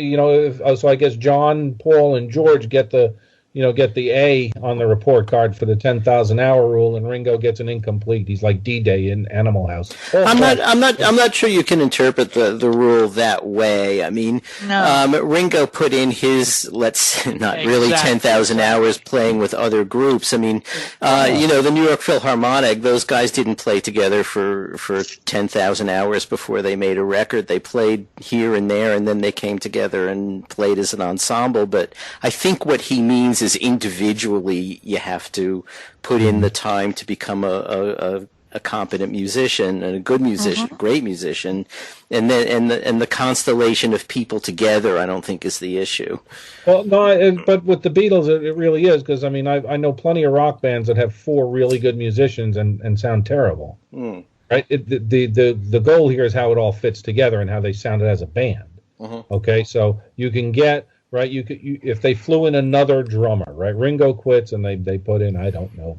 So I guess John, Paul, and George get the A on the report card for the 10,000-hour rule, and Ringo gets an incomplete. He's like D-Day in Animal House. I'm not sure you can interpret the rule that way. I mean, Ringo put in his, really 10,000 hours playing with other groups. I mean, the New York Philharmonic, those guys didn't play together for 10,000 hours before they made a record. They played here and there, and then they came together and played as an ensemble. But I think what he means is individually you have to put in the time to become a competent musician and a good musician, great musician, and the constellation of people together I don't think is the issue. Well, no, but with the Beatles it really is, because I mean I know plenty of rock bands that have 4 really good musicians and sound terrible. Right? The goal here is how it all fits together and how they sounded as a band. Okay, so you can get right. If they flew in another drummer, right? Ringo quits and they put in, I don't know,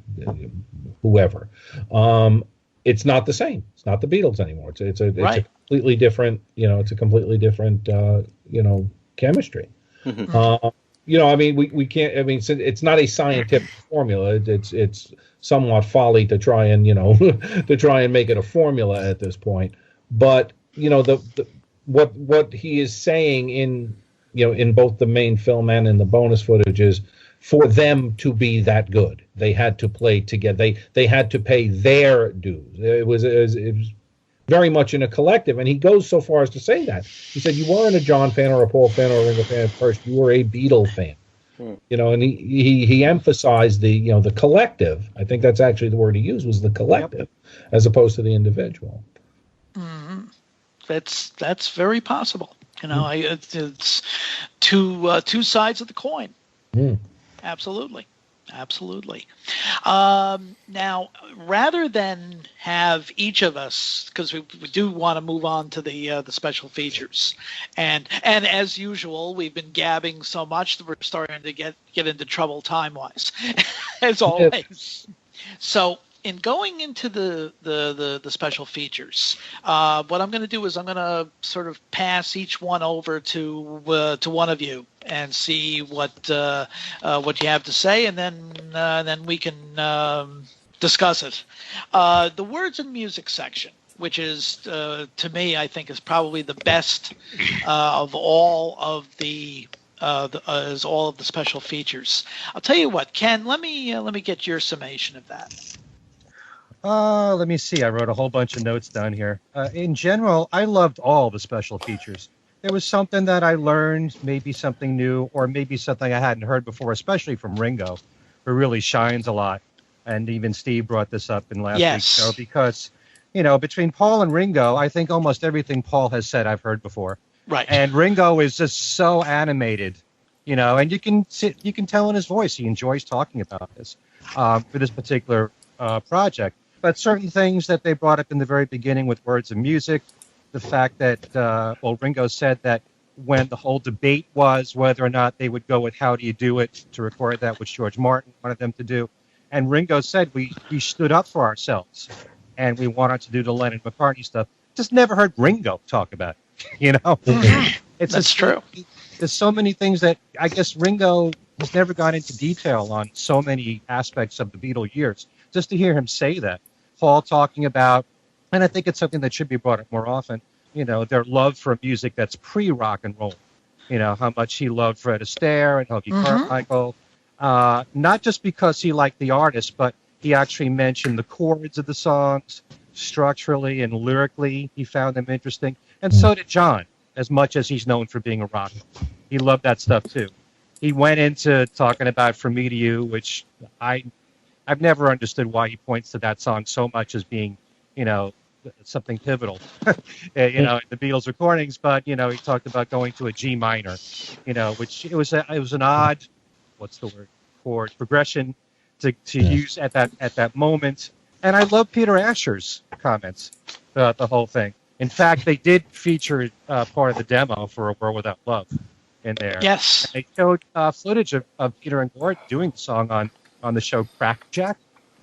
whoever. It's not the same. It's not the Beatles anymore. It's a completely different. It's a completely different. Chemistry. I mean, we can't. I mean, it's not a scientific formula. It's somewhat folly to try and make it a formula at this point. But what he is saying in both the main film and in the bonus footage is for them to be that good, they had to play together. They had to pay their dues. It was very much in a collective, and he goes so far as to say that. He said, you weren't a John fan or a Paul fan or a Ringo fan at first. You were a Beatle fan. And he emphasized the collective. I think that's actually the word he used, was the collective, as opposed to the individual. That's very possible. It's two sides of the coin. Absolutely. Now, rather than have each of us, because we do want to move on to the special features, and as usual, we've been gabbing so much that we're starting to get into trouble time-wise, as always. So, in going into the special features, what I'm going to do is I'm going to sort of pass each one over to one of you and see what you have to say, and then we can discuss it. The words and music section, which is to me, I think, is probably the best of all of the special features. I'll tell you what, Ken. Let me get your summation of that. Let me see. I wrote a whole bunch of notes down here. In general, I loved all the special features. There was something that I learned, maybe something new, or maybe something I hadn't heard before, especially from Ringo, who really shines a lot. And even Steve brought this up in last week's show, because, between Paul and Ringo, I think almost everything Paul has said I've heard before. Right. And Ringo is just so animated, and you can tell in his voice he enjoys talking about this for this particular project. But certain things that they brought up in the very beginning with words and music, the fact that, Ringo said that when the whole debate was whether or not they would go with How Do You Do It to record that, which George Martin wanted them to do. And Ringo said we stood up for ourselves and we wanted to do the Lennon McCartney stuff. Just never heard Ringo talk about it, That's true. There's so many things that I guess Ringo has never gone into detail on so many aspects of the Beatle years. Just to hear him say that. Paul talking about, and I think it's something that should be brought up more often, their love for music that's pre-rock and roll. How much he loved Fred Astaire and Hoagy Carmichael. Not just because he liked the artist, but he actually mentioned the chords of the songs, structurally and lyrically. He found them interesting. And so did John, as much as he's known for being a rocker. He loved that stuff too. He went into talking about From Me to You, which I've never understood why he points to that song so much as being, something pivotal, in the Beatles recordings. But, he talked about going to a G minor, which it was an odd, chord progression to use at that moment. And I love Peter Asher's comments about the whole thing. In fact, they did feature part of the demo for A World Without Love in there. Yes. And they showed footage of Peter and Gord doing the song on the show Crackjack,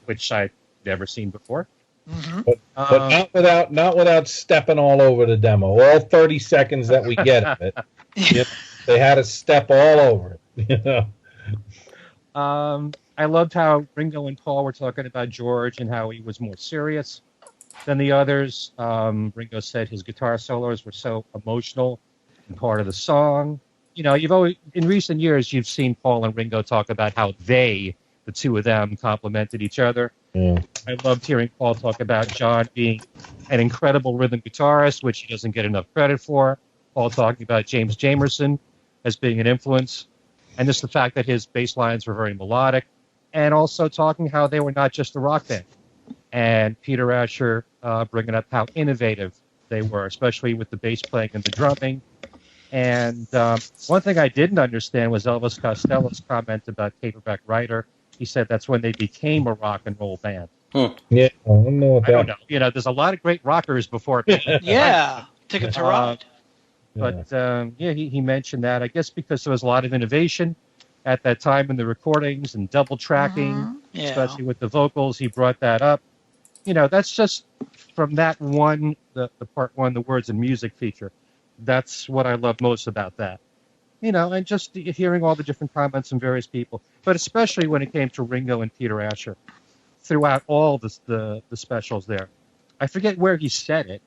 which I'd never seen before. Mm-hmm. But not without stepping all over the demo. All 30 seconds that we get of it, they had to step all over it. You know. I loved how Ringo and Paul were talking about George and how he was more serious than the others. Ringo said his guitar solos were so emotional and part of the song. You know, in recent years you've seen Paul and Ringo talk about how the two of them complemented each other. Yeah. I loved hearing Paul talk about John being an incredible rhythm guitarist, which he doesn't get enough credit for. Paul talking about James Jamerson as being an influence, and just the fact that his bass lines were very melodic, and also talking how they were not just a rock band. And Peter Asher bringing up how innovative they were, especially with the bass playing and the drumming. And one thing I didn't understand was Elvis Costello's comment about Paperback Writer. He said that's when they became a rock and roll band. Yeah, I don't know what I don't know. You know, there's a lot of great rockers before. Yeah, Ticket to Ride. But he mentioned that, I guess because there was a lot of innovation at that time in the recordings and double tracking, especially with the vocals. He brought that up. You know, that's just from that one, the part one, the words and music feature. That's what I love most about that. You know, and just hearing all the different comments from various people, but especially when it came to Ringo and Peter Asher throughout all the specials there. I forget where he said it.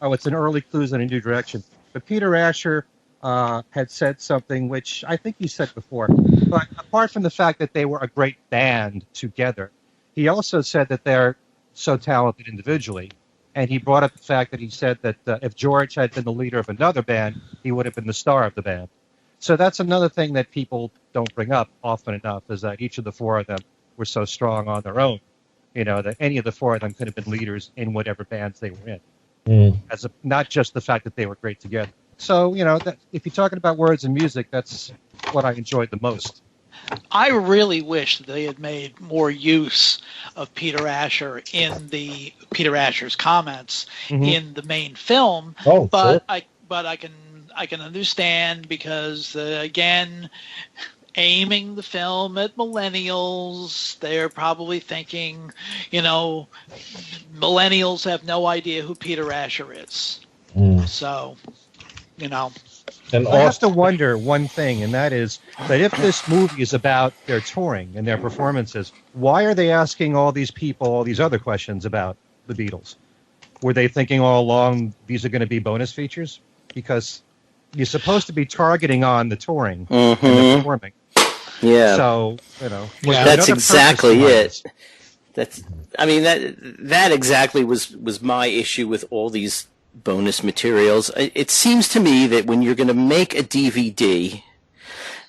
Oh, it's an early clues in a new direction. But Peter Asher had said something which I think he said before. But apart from the fact that they were a great band together, he also said that they're so talented individually. And he brought up the fact that he said that if George had been the leader of another band, he would have been the star of the band. So that's another thing that people don't bring up often enough, is that each of the four of them were so strong on their own, you know, that any of the four of them could have been leaders in whatever bands they were in, not just the fact that they were great together. So, you know, if you're talking about words and music, that's what I enjoyed the most. I really wish that they had made more use of Peter Asher in the Peter Asher's comments in the main film. Oh, but sure. I can understand because again, aiming the film at millennials, they're probably thinking, you know, millennials have no idea who Peter Asher is. So, you know. And I have to wonder one thing, and that is that if this movie is about their touring and their performances, why are they asking all these people all these other questions about the Beatles? Were they thinking all along these are going to be bonus features? Because you're supposed to be targeting on the touring and the performing. Yeah. So, you know. That's exactly it. That exactly was my issue with all these bonus materials. It seems to me that when you're going to make a DVD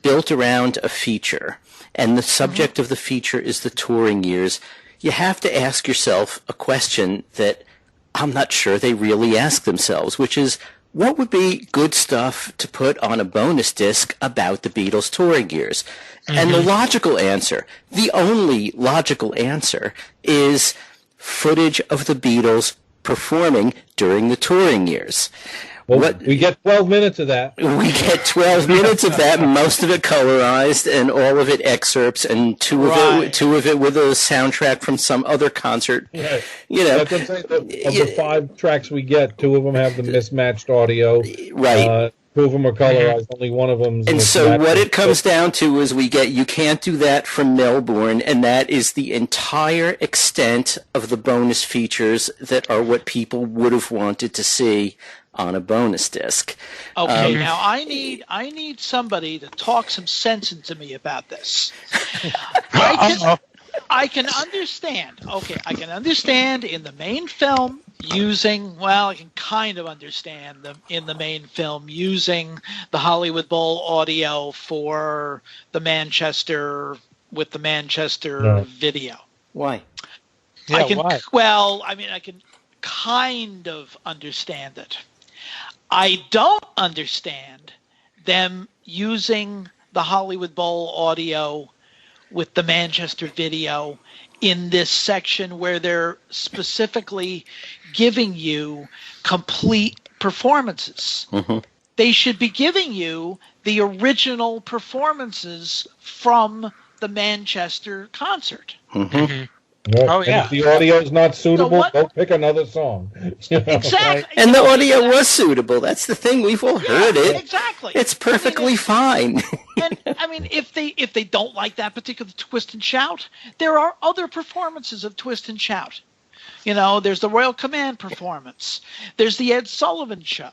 built around a feature, and the subject of the feature is the touring years, you have to ask yourself a question that I'm not sure they really ask themselves, which is, what would be good stuff to put on a bonus disc about the Beatles touring years? And the logical answer, the only logical answer, is footage of the Beatles performing during the touring years. Well, we get 12 minutes of that. We get 12 minutes of that, most of it colorized, and all of it excerpts, and two of it with a soundtrack from some other concert. Right. You know, that's what I'm saying. Of the 5 tracks we get, 2 of them have the mismatched audio. Right. 2 of them are colorized. Only one of them. And so what it comes down to is you can't do that from Melbourne, and that is the entire extent of the bonus features that are what people would have wanted to see on a bonus disc. Okay, now I need somebody to talk some sense into me about this. I can understand. Okay, I can understand in the main film I can kind of understand them in the main film using the Hollywood Bowl audio for the Manchester video. Why? Yeah, why? Well, I mean, I can kind of understand it. I don't understand them using the Hollywood Bowl audio with the Manchester video in this section where they're specifically giving you complete performances. Mm-hmm. They should be giving you the original performances from the Manchester concert. Mm-hmm. Oh, And yeah. if the audio is not suitable, what- go pick another song. Exactly. And the audio was suitable. That's the thing. We've all heard it. Exactly. It's perfectly fine. And I mean, if they don't like that particular Twist and Shout, there are other performances of Twist and Shout. You know, there's the Royal Command performance. There's the Ed Sullivan Show.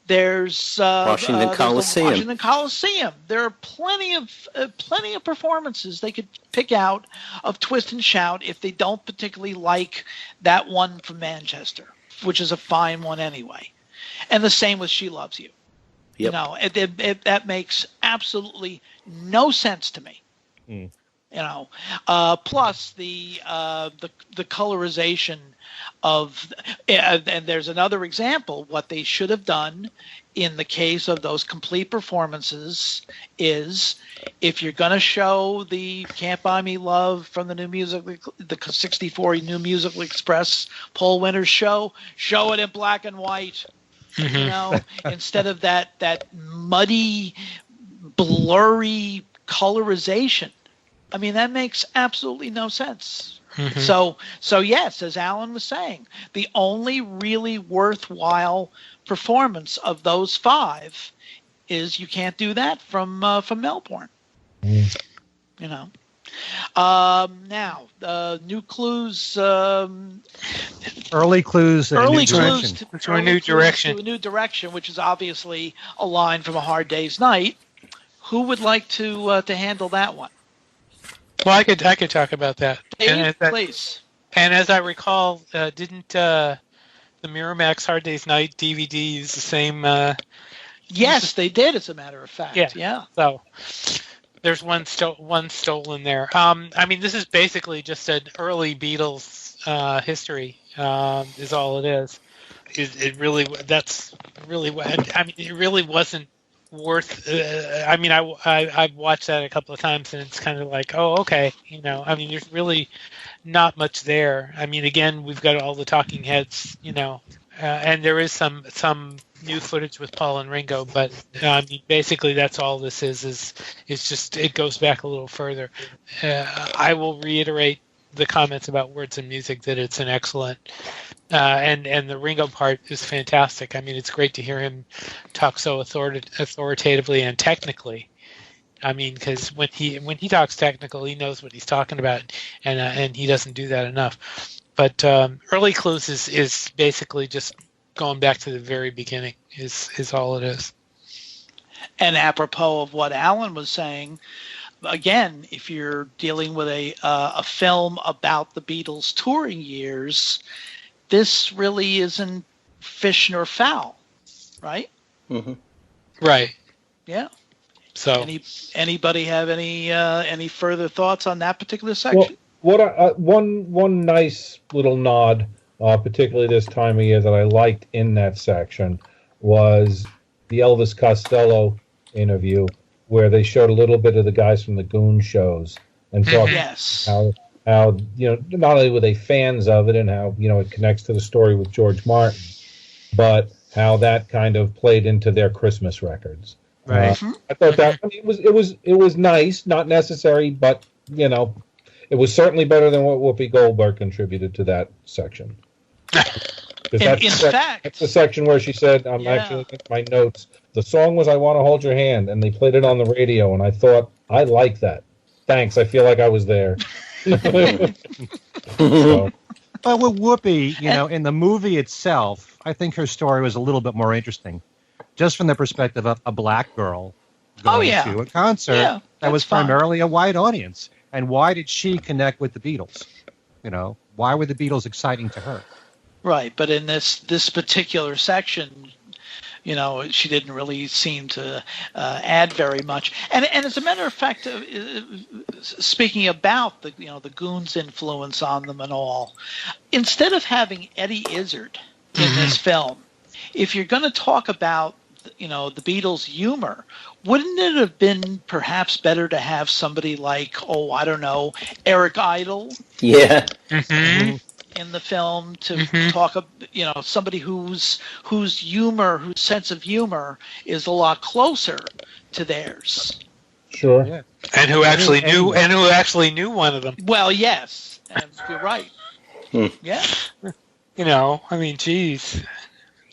There's Washington Coliseum. There's the Washington Coliseum. There are plenty of performances they could pick out of Twist and Shout if they don't particularly like that one from Manchester, which is a fine one anyway. And the same with She Loves You. Yep. You know, that makes absolutely no sense to me. Mm. You know, plus the colorization of, and there's another example. What they should have done in the case of those complete performances is, if you're going to show the "Can't Buy Me Love" from the the '64 New Musical Express Paul Winters show it in black and white. Mm-hmm. You know, instead of that muddy, blurry colorization. I mean, that makes absolutely no sense. Mm-hmm. So yes, as Alan was saying, the only really worthwhile performance of those 5 is "You Can't Do That" from Melbourne. Mm. You know. Now, new clues. Early clues. Early To clues to a new direction. To a new direction, which is obviously a line from A Hard Day's Night. Who would like to handle that one? Well, I could talk about that. Dave, please. And as I recall, didn't the Miramax Hard Day's Night DVD use the same? Yes, they did. As a matter of fact, yeah. So there's one stolen there. I mean, this is basically just an early Beatles history. Is all it is. It really wasn't worth. I mean, I've watched that a couple of times, and it's kind of like, oh, okay, you know. I mean, there's really not much there. I mean, again, we've got all the talking heads, you know, and there is some new footage with Paul and Ringo, but I mean, basically that's all this is just, it goes back a little further. I will reiterate the comments about Words and Music, that it's an excellent, and the Ringo part is fantastic. I mean, it's great to hear him talk so authoritatively and technically. I mean, because when he talks technical, he knows what he's talking about, and he doesn't do that enough. But Early Clues is basically just going back to the very beginning is all it is. And apropos of what Alan was saying, again, if you're dealing with a film about the Beatles' touring years, this really isn't fish nor fowl, right? Mm-hmm. Right. Yeah. So, anybody have any further thoughts on that particular section? Well, one nice little nod, particularly this time of year, that I liked in that section was the Elvis Costello interview, where they showed a little bit of the guys from the Goon shows and talked about how not only were they fans of it and how it connects to the story with George Martin, but how that kind of played into their Christmas records. Right. I thought that it was nice, not necessary, but it was certainly better than what Whoopi Goldberg contributed to that section. That's the section where she said, I'm actually looking at my notes, the song was "I Want to Hold Your Hand," and they played it on the radio, and I thought, I like that. Thanks, I feel like I was there. So. But with Whoopi, in the movie itself, I think her story was a little bit more interesting. Just from the perspective of a black girl going to a concert that was primarily a white audience. And why did she connect with the Beatles? Why were the Beatles exciting to her? Right, but in this particular section, she didn't really seem to add very much. And as a matter of fact, speaking about the Goons' influence on them and all, instead of having Eddie Izzard in this film, if you're going to talk about the Beatles' humor, wouldn't it have been perhaps better to have somebody like, I don't know, Eric Idle? Yeah. Mm-hmm. In the film to talk, somebody whose humor, whose sense of humor is a lot closer to theirs. Sure. Yeah. And who actually knew one of them. Well, yes, and you're right. Yeah. I mean, geez.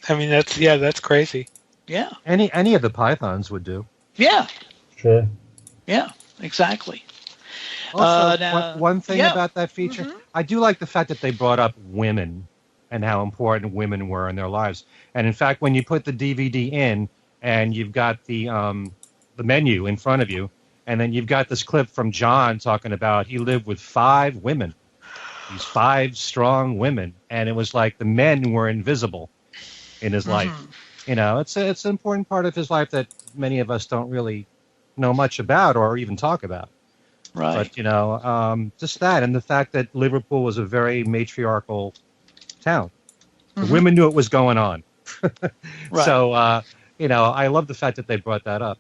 I mean, that's crazy. Yeah. Any of the Pythons would do. Yeah. Sure. Yeah. Exactly. Also, now, one thing yeah. about that feature, I do like the fact that they brought up women and how important women were in their lives. And in fact, when you put the DVD in and you've got the menu in front of you, and then you've got this clip from John talking about he lived with 5 women, these 5 strong women, and it was like the men were invisible in his life. It's an important part of his life that many of us don't really know much about or even talk about. Right. But, just that, and the fact that Liverpool was a very matriarchal town. The women knew what was going on. Right. So, I love the fact that they brought that up.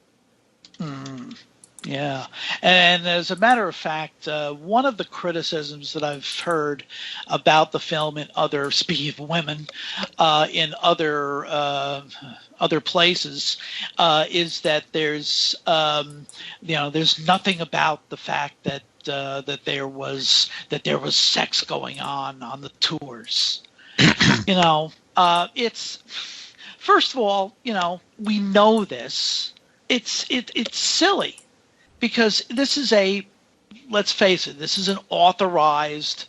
Yeah. And as a matter of fact, one of the criticisms that I've heard about the film in speaking of women, in other places, is that there's nothing about the fact that that there was sex going on the tours. It's, first of all, we know this. It's silly. Because this is let's face it, this is an authorized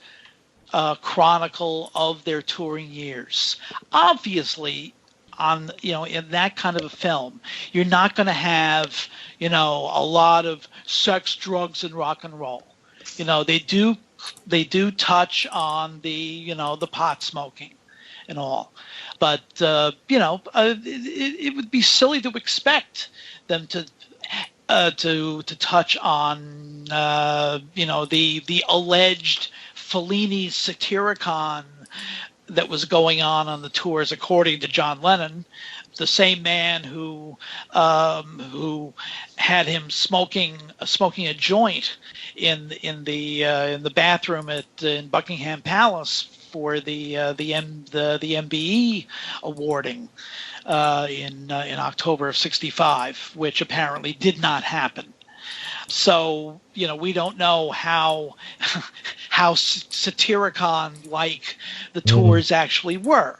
chronicle of their touring years. Obviously, in that kind of a film, you're not going to have, a lot of sex, drugs, and rock and roll. They do touch on the pot smoking and all, but it would be silly to expect them to touch on the alleged Fellini Satyricon that was going on the tours, according to John Lennon, the same man who had him smoking a joint in the bathroom in Buckingham Palace for the MBE awarding. In October of '65, which apparently did not happen. So we don't know how Satyricon-like the tours actually were.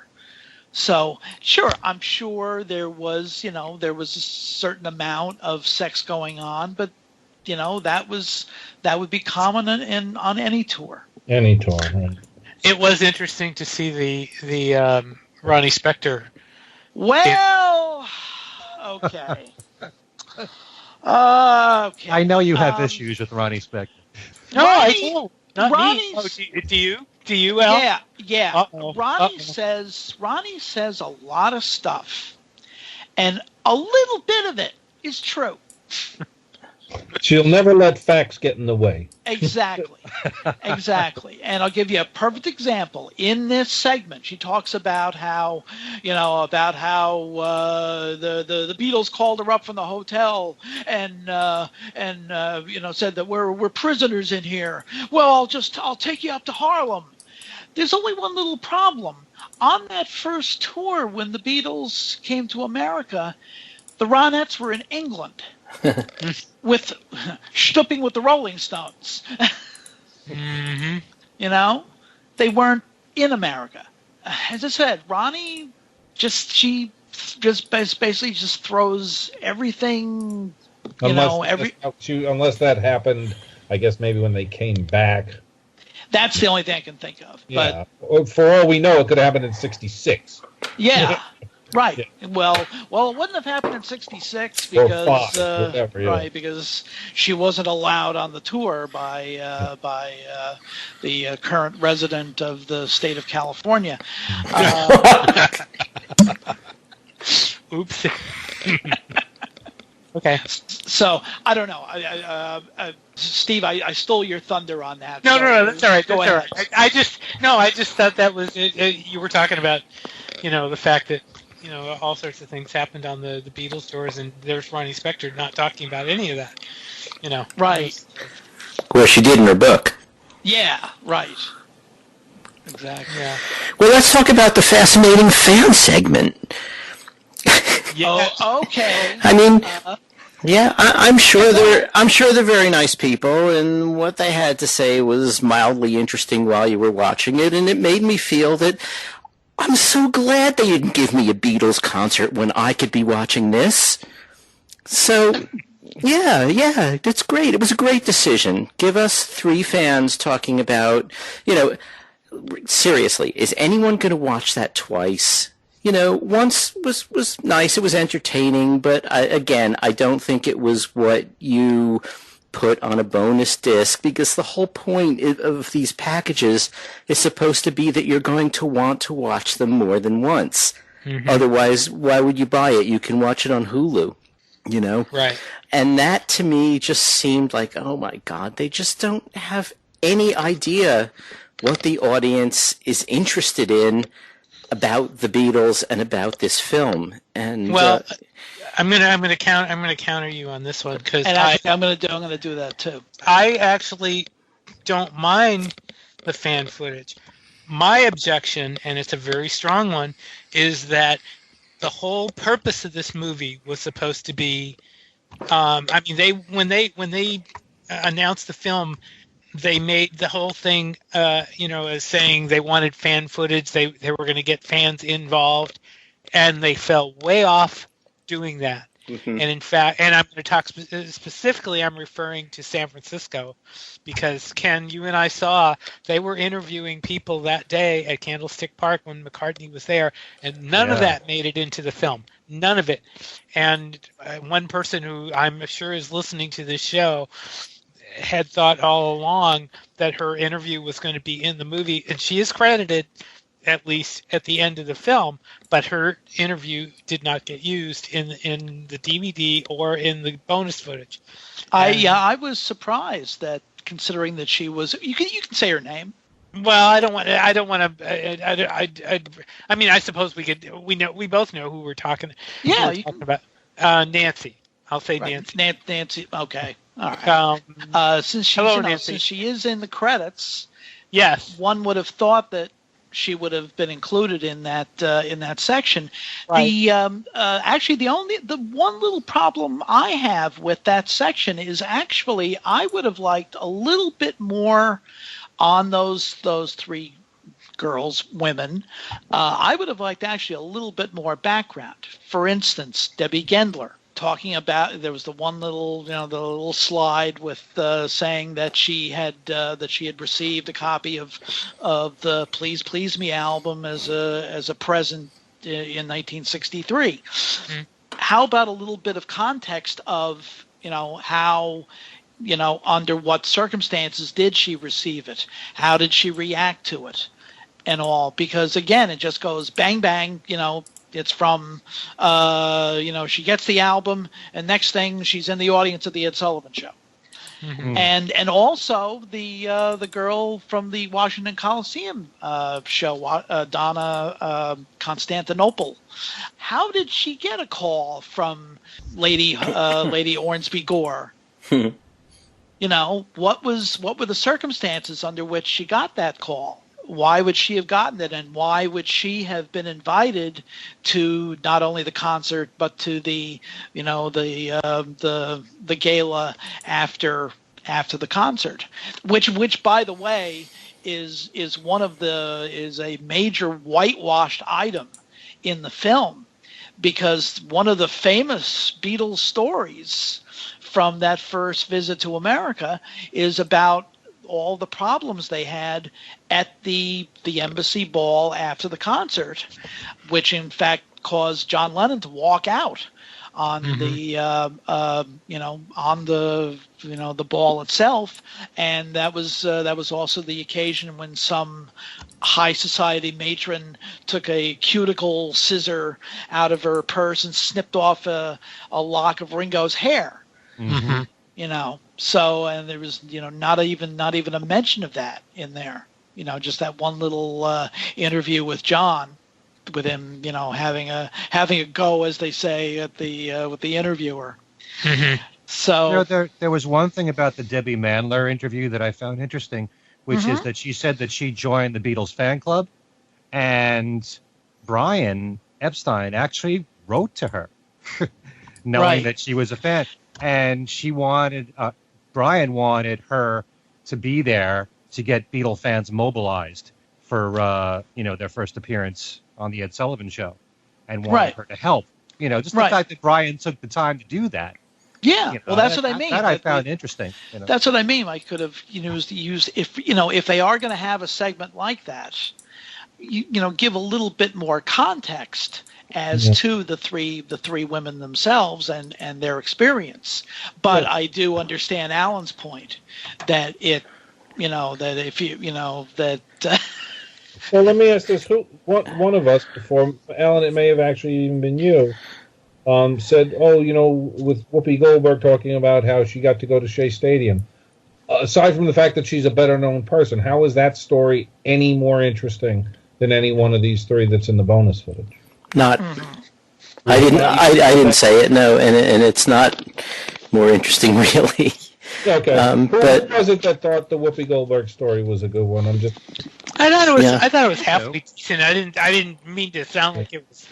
So sure, I'm sure there was a certain amount of sex going on, but that would be common on any tour. Any tour. Right. It was interesting to see the Ronnie Spector. Well, okay. Okay. I know you have issues with Ronnie Spector. No, I don't. Not Ronnie's, me. Oh, do you? Do you, Al? Yeah. Uh-oh. Ronnie says a lot of stuff, and a little bit of it is true. She'll never let facts get in the way. Exactly. And I'll give you a perfect example. In this segment, she talks about how, the Beatles called her up from the hotel and said that we're prisoners in here. Well, I'll take you up to Harlem. There's only one little problem. On that first tour, when the Beatles came to America, the Ronettes were in England. With stooping with the Rolling Stones. They weren't in America. As I said, Ronnie basically just throws everything. Unless that happened, I guess maybe when they came back. That's the only thing I can think of. Yeah. But for all we know, it could have happened in '66. Yeah. Right. Yeah. Well, it wouldn't have happened in '66 because because she wasn't allowed on the tour by the current resident of the state of California. Oops. Okay. So I don't know. Steve, I stole your thunder on that. No, that's all right. Go ahead. I just thought that was you were talking about, the fact that all sorts of things happened on the Beatles tours, and there's Ronnie Spector not talking about any of that. Right. Where she did in her book. Yeah, right. Exactly. Yeah. Well, let's talk about the fascinating fan segment. Yeah. Oh, okay. I mean, yeah, I'm sure they're very nice people, and what they had to say was mildly interesting while you were watching it, and it made me feel that I'm so glad they didn't give me a Beatles concert when I could be watching this. So, yeah, it's great. It was a great decision. Give us 3 fans talking about, seriously, is anyone going to watch that twice? Once was nice. It was entertaining, but I don't think it was what you put on a bonus disc, because the whole point of these packages is supposed to be that you're going to want to watch them more than once. Mm-hmm. Otherwise, why would you buy it? You can watch it on Hulu, Right. And that to me just seemed like, oh my God, they just don't have any idea what the audience is interested in about the Beatles and about this film. And I'm gonna counter you on this one, because I'm gonna do that too. I actually don't mind the fan footage. My objection, and it's a very strong one, is that the whole purpose of this movie was supposed to be. When they announced the film, they made the whole thing, as saying they wanted fan footage. They were going to get fans involved, and they fell way off doing that. Mm-hmm. And in fact, and I'm going to talk specifically, I'm referring to San Francisco, because Ken, you and I saw they were interviewing people that day at Candlestick Park when McCartney was there, and none of that made it into the film. None of it. And one person who I'm sure is listening to this show had thought all along that her interview was going to be in the movie, and she is credited at least at the end of the film, but her interview did not get used in the DVD or in the bonus footage. I was surprised that, considering that she was, you can say her name. Well, I don't want to. I mean, I suppose we could. We both know who we're talking. Yeah, talking about Nancy. I'll say right. Nancy. Nancy. Okay. All right. Since she is in the credits, yes, one would have thought that she would have been included in that section. Right. Actually, the one little problem I have with that section is actually I would have liked a little bit more on those 3 women. I would have liked actually a little bit more background. For instance, Debbie Gendler talking about, there was the one little, the little slide with saying that she had received a copy of the Please Please Me album as a present in 1963. Mm-hmm. How about a little bit of context of how, under what circumstances did she receive it? How did she react to it? And all, because again, it just goes bang, bang, it's from, she gets the album, and next thing she's in the audience at the Ed Sullivan Show. Mm-hmm. And also the girl from the Washington Coliseum show, Donna Constantinople. How did she get a call from Lady Ormsby Gore? What were the circumstances under which she got that call? Why would she have gotten it, and why would she have been invited to not only the concert but to the gala after the concert, which by the way is a major whitewashed item in the film, because one of the famous Beatles stories from that first visit to America is about all the problems they had at the embassy ball after the concert, which in fact caused John Lennon to walk out on the ball itself, and that was also the occasion when some high society matron took a cuticle scissor out of her purse and snipped off a lock of Ringo's hair. Mm-hmm. So, and there was, not even a mention of that in there. Just that one little interview with John. with him, having a go, as they say, at the with the interviewer. Mm-hmm. So there was one thing about the Debbie Mandler interview that I found interesting, which is that she said that she joined the Beatles fan club, and Brian Epstein actually wrote to her, knowing that she was a fan, and she wanted Brian wanted her to be there to get Beatle fans mobilized for their first appearance on the Ed Sullivan Show, and wanted her to help. Just the fact that Brian took the time to do that. Yeah, well, that's what I mean. That I found interesting. That's what I mean. I could have used if they are going to have a segment like that, give a little bit more context as to the three women themselves and their experience. But I do understand Alan's point that that if that. Well, let me ask this: one of us before Alan? It may have actually even been you. Said, with Whoopi Goldberg talking about how she got to go to Shea Stadium. Aside from the fact that she's a better-known person, how is that story any more interesting than any one of these three that's in the bonus footage? Not. I didn't say it. No, and it's not more interesting, really. Okay. Who was it that thought the Whoopi Goldberg story was a good one? I thought it was halfway decent. I didn't mean to sound like it was.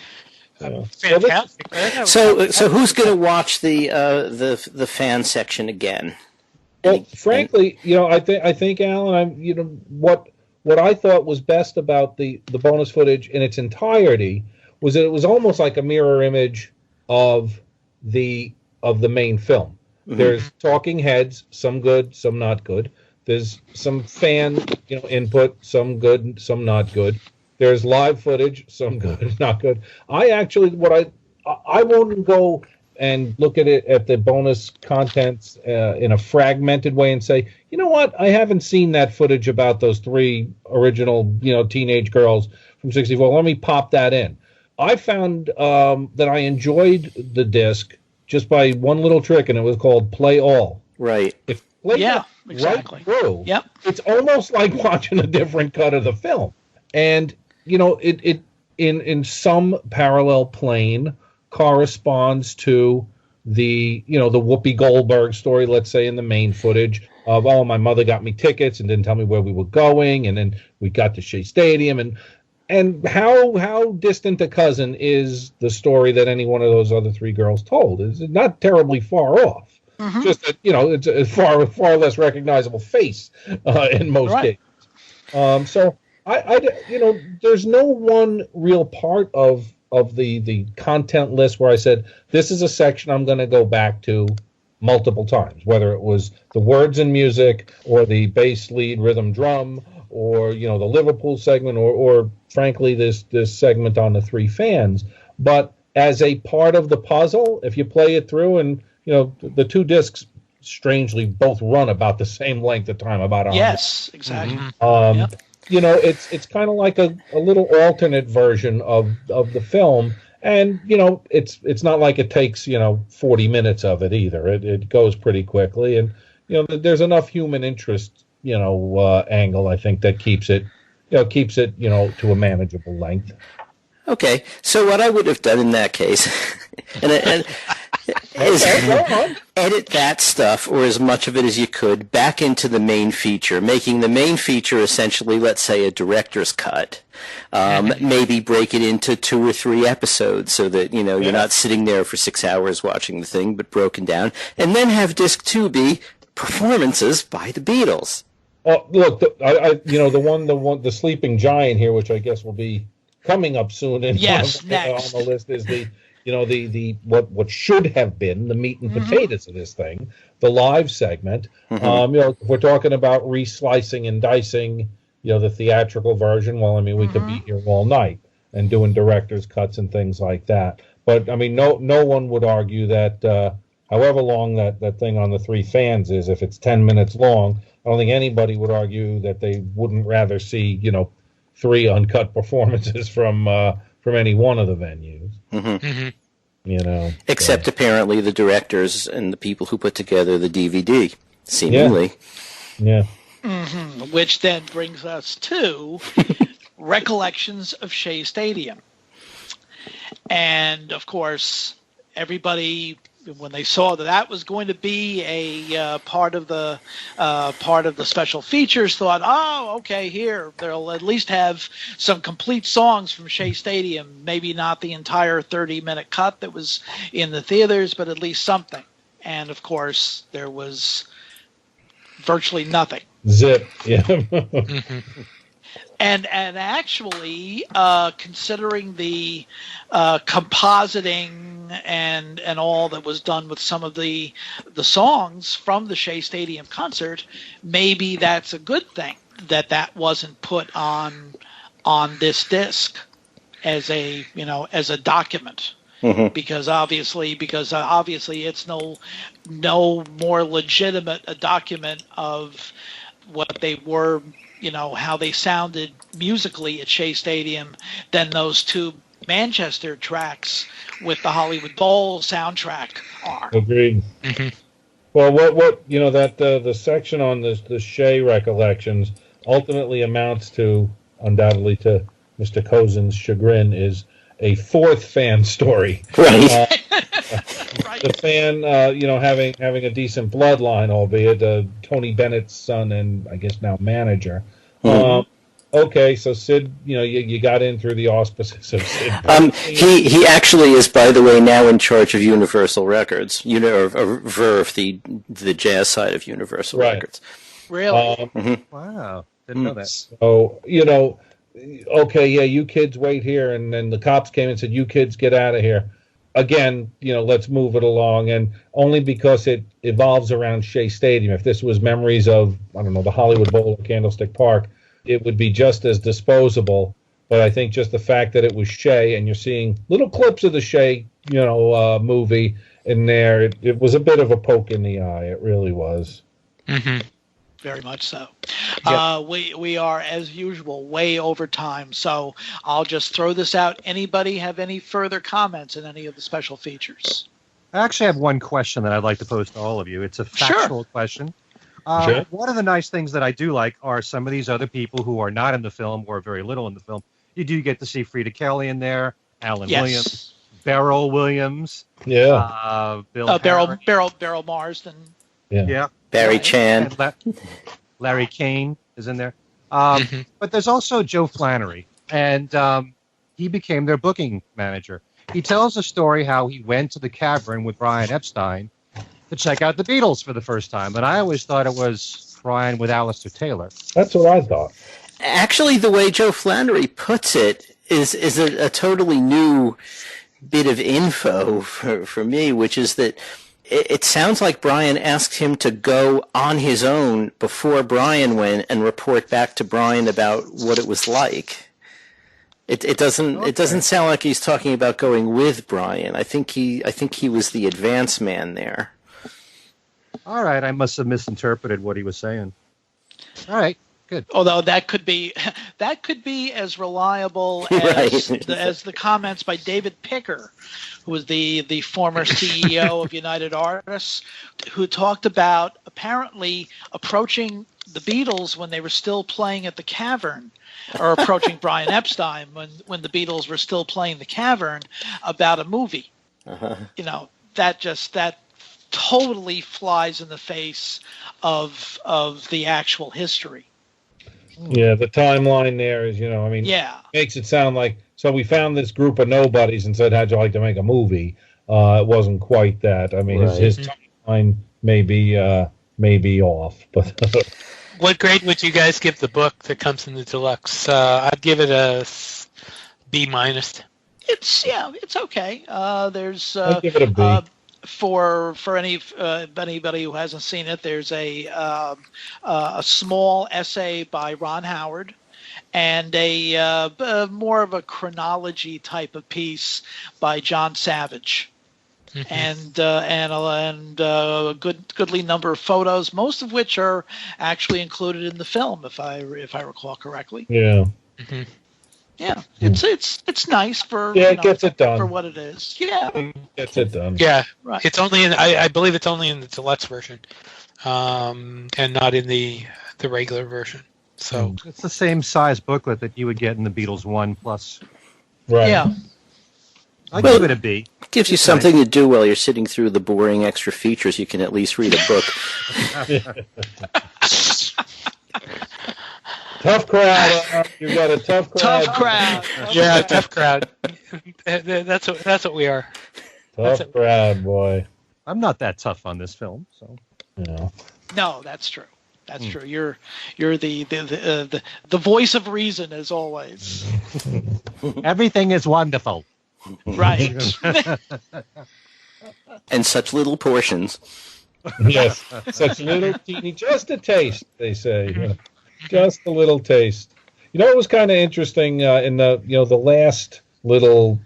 Fantastic. So who's going to watch the fan section again? Well, frankly, I think Alan, what I thought was best about the bonus footage in its entirety was that it was almost like a mirror image of the main film. Mm-hmm. There's talking heads, some good, some not good. There's some fan input, some good, some not good. There's live footage, some good, not good. I won't go and look at it at the bonus contents in a fragmented way and say, you know what, I haven't seen that footage about those three original, teenage girls from '64. Let me pop that in. I found that I enjoyed the disc just by one little trick, and it was called Play All. Right. If play exactly. Right through, it's almost like watching a different cut of the film. And it in some parallel plane corresponds to the the Whoopi Goldberg story, let's say, in the main footage of my mother got me tickets and didn't tell me where we were going, and then we got to Shea Stadium, and how distant a cousin is the story that any one of those other three girls told? Is not terribly far off. Mm-hmm. Just that it's a far less recognizable face in most cases. So. There's no one real part of the content list where I said, this is a section I'm going to go back to multiple times, whether it was the words and music or the bass lead rhythm drum or, the Liverpool segment or frankly, this segment on the three fans. But as a part of the puzzle, if you play it through and, the two discs strangely both run about the same length of time, about 100. Yes, exactly. Mm-hmm. It's kind of like a little alternate version of the film, and it's not like it takes 40 minutes of it either. It goes pretty quickly, and there's enough human interest angle, I think, that keeps it to a manageable length. Okay, so what I would have done in that case, is edit that stuff, or as much of it as you could, back into the main feature, making the main feature essentially, let's say, a director's cut. Maybe break it into 2 or 3 episodes so that, you're not sitting there for 6 hours watching the thing, but broken down. And then have disc 2 be performances by the Beatles. Oh, look, the Sleeping Giant here, which I guess will be coming up soon on the list, is the what should have been the meat and potatoes of this thing, the live segment. Mm-hmm. If we're talking about reslicing and dicing, the theatrical version, well, we could be here all night and doing director's cuts and things like that. But no one would argue that however long that thing on the three fans is, if it's 10 minutes long, I don't think anybody would argue that they wouldn't rather see 3 uncut performances from any one of the venues. Mm-hmm. Except apparently the directors and the people who put together the DVD, seemingly. Yeah. Mm-hmm. Which then brings us to Recollections of Shea Stadium. And of course, everybody, when they saw that was going to be a part of the special features, thought, oh, okay, here they'll at least have some complete songs from Shea Stadium. Maybe not the entire 30-minute cut that was in the theaters, but at least something. And of course, there was virtually nothing. Zip. Yeah. And actually, considering the compositing and all that was done with some of the songs from the Shea Stadium concert, maybe that's a good thing that wasn't put on this disc as a document. Mm-hmm. Because obviously it's no more legitimate a document of what they were, how they sounded musically at Shea Stadium than those two Manchester tracks with the Hollywood Bowl soundtrack are. Agreed. Mm-hmm. Well, what that the section on the Shea recollections ultimately amounts to, undoubtedly to Mr. Cozen's chagrin, is a fourth fan story. Right. Right. The fan, having a decent bloodline, albeit Tony Bennett's son and I guess now manager. Mm-hmm. Okay, so Sid, you got in through the auspices of Sid. He actually is, by the way, now in charge of Universal Records, or Verve, the jazz side of Universal Right. Records. Really? Wow. Didn't know that. So, okay, yeah, you kids wait here, and then the cops came and said, you kids get out of here. Again, let's move it along, and only because it evolves around Shea Stadium. If this was memories of, I don't know, the Hollywood Bowl or Candlestick Park, it would be just as disposable. But I think just the fact that it was Shea, and you're seeing little clips of the Shea, movie in there, it was a bit of a poke in the eye. It really was. Mm-hmm. Very much so. Yep. We are, as usual, way over time, so I'll just throw this out. Anybody have any further comments on any of the special features? I actually have one question that I'd like to pose to all of you. It's a factual question. Sure. One of the nice things that I do like are some of these other people who are not in the film or very little in the film. You do get to see Frida Kelly in there, Alan Williams, Beryl Williams, Yeah. Bill Beryl Marsden. Yeah. Barry Chan. And Larry Kane is in there. But there's also Joe Flannery, and he became their booking manager. He tells a story how he went to the cavern with Brian Epstein to check out the Beatles for the first time, and I always thought it was Brian with Alistair Taylor. That's what I thought. Actually, the way Joe Flannery puts it is a totally new bit of info for me, which is that it sounds like Brian asked him to go on his own before Brian went and report back to Brian about what it was like. It doesn't sound like he's talking about going with Brian. I think he was the advance man there. All right, I must have misinterpreted what he was saying. All right, good. Although that could be as reliable as the comments by David Picker, who was the former CEO of United Artists, who talked about apparently approaching the Beatles when they were still playing at the Cavern, or approaching Brian Epstein when the Beatles were still playing the Cavern about a movie. Uh-huh. That totally flies in the face of the actual history. Yeah, the timeline there is, makes it sound like, so we found this group of nobodies and said, how'd you like to make a movie? It wasn't quite that. I mean, Right. his timeline may be off. But What grade would you guys give the book that comes in the deluxe? I'd give it a B-. It's okay. There's I'd give it a B. For anybody who hasn't seen it, there's a small essay by Ron Howard and a more of a chronology type of piece by John Savage, and a goodly number of photos, most of which are actually included in the film, if I recall correctly. Yeah. Mm-hmm. Yeah, it's nice for it gets it done for what it is. Yeah, gets it done. Yeah, right. It's only I believe it's only in the deluxe version, and not in the regular version. So It's the same size booklet that you would get in the Beatles 1 Plus. Right. Yeah. I'll give it a B. Gives you something to do while you're sitting through the boring extra features. You can at least read a book. Tough crowd. You got a tough crowd. Tough crowd. Yeah, tough crowd. That's what we are. Tough crowd, boy. I'm not that tough on this film, so. Yeah. No, that's true. That's true. You're the voice of reason as always. Everything is wonderful. Right. And such little portions. Yes, such little teeny, just a taste, they say. You know, just a little taste. You know, it was kind of interesting in the the last little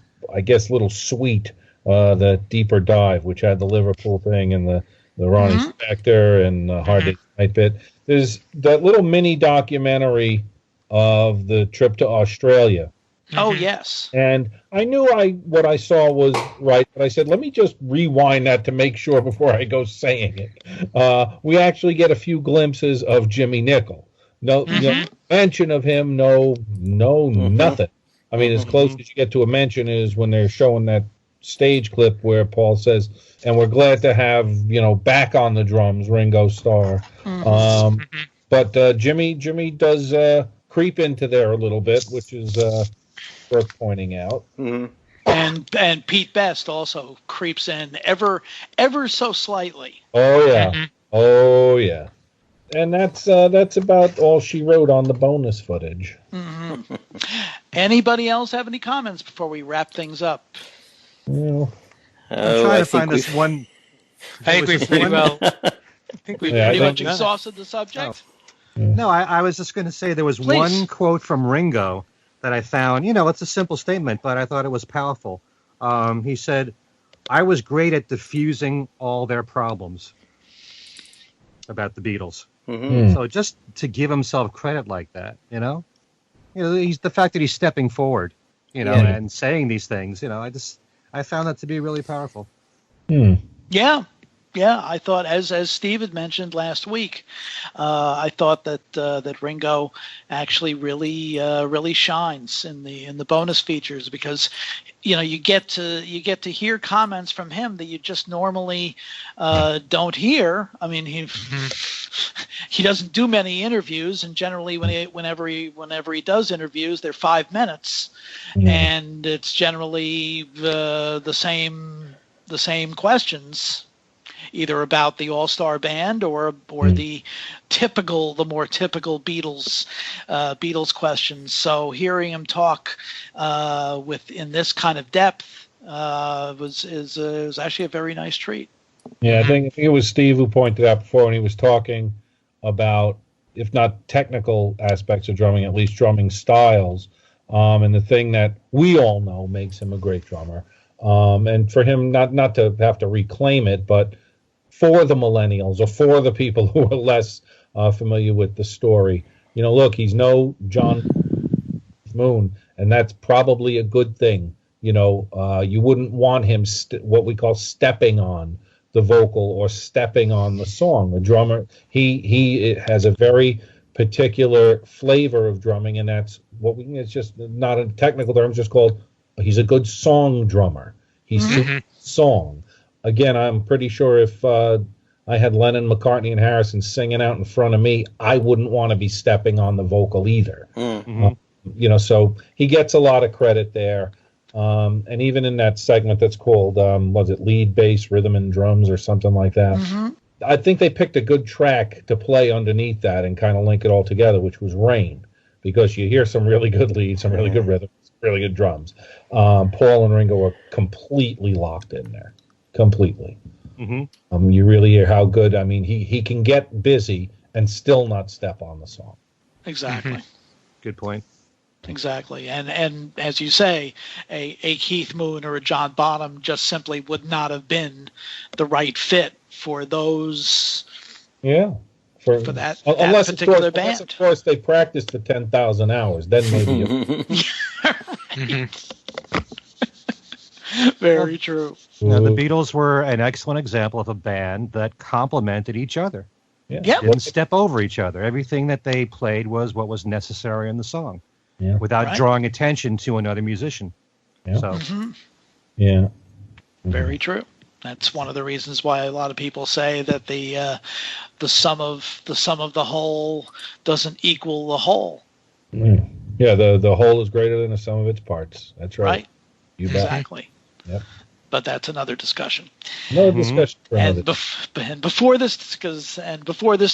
suite, the Deeper Dive, which had the Liverpool thing and the Ronnie Spector and Hard Day's Night bit. There's that little mini documentary of the trip to Australia. Oh yes. And I knew what I saw was right, but I said, let me just rewind that to make sure before I go saying it. We actually get a few glimpses of Jimmy Nicol. No mention of him, no nothing. I mean, as close as you get to a mention is when they're showing that stage clip where Paul says, and we're glad to have, back on the drums, Ringo Starr. But Jimmy does creep into there a little bit, which is worth pointing out. And Pete Best also creeps in ever so slightly. Oh yeah. Oh yeah. And that's about all she wrote on the bonus footage. Anybody else have any comments before we wrap things up? I'm trying to find this one. I agree pretty well. I think we pretty much exhausted the subject. No, I was just going to say there was one quote from Ringo that I found. It's a simple statement, but I thought it was powerful. He said, "I was great at diffusing all their problems," about the Beatles. So just to give himself credit like that, he's the fact that he's stepping forward, and saying these things, I found that to be really powerful. Yeah, I thought, as Steve had mentioned last week, I thought that Ringo actually really shines in the bonus features because you get to hear comments from him that you just normally don't hear. I mean, he doesn't do many interviews, and generally whenever he does interviews, they're 5 minutes, and it's generally the same questions, either about the All-Star Band or the more typical Beatles questions. So hearing him talk in this kind of depth was actually a very nice treat. Yeah, I think it was Steve who pointed out before when he was talking about, if not technical aspects of drumming, at least drumming styles, and the thing that we all know makes him a great drummer. And for him not to have to reclaim it, but for the millennials or for the people who are less familiar with the story, look, he's no John Moon, and that's probably a good thing. You wouldn't want him what we call stepping on the vocal or stepping on the song. The drummer, he has a very particular flavor of drumming, and that's it's just not a technical term, it's just called, he's a good song drummer. He's song. Again, I'm pretty sure if I had Lennon, McCartney, and Harrison singing out in front of me, I wouldn't want to be stepping on the vocal either. So he gets a lot of credit there. And even in that segment that's called, was it lead, bass, rhythm, and drums or something like that? I think they picked a good track to play underneath that and kind of link it all together, which was Rain, because you hear some really good leads, some really good rhythms, really good drums. Paul and Ringo are completely locked in there. Completely. You really hear how good, I mean, he can get busy and still not step on the song. Exactly. Good point. Exactly. And as you say, a Keith Moon or a John Bonham just simply would not have been the right fit for those. Yeah. For that band. particular band. Unless, of course, they practiced for 10,000 hours. Then maybe. Very true. Now, the Beatles were an excellent example of a band that complemented each other. Didn't step over each other. Everything that they played was what was necessary in the song, without drawing attention to another musician. So, Yeah. Very true. That's one of the reasons why a lot of people say that the sum of the whole doesn't equal the whole. Mm. Yeah, the whole is greater than the sum of its parts. That's right. Right. You bet. Exactly. Yep. But that's another discussion. Another discussion for another. And before this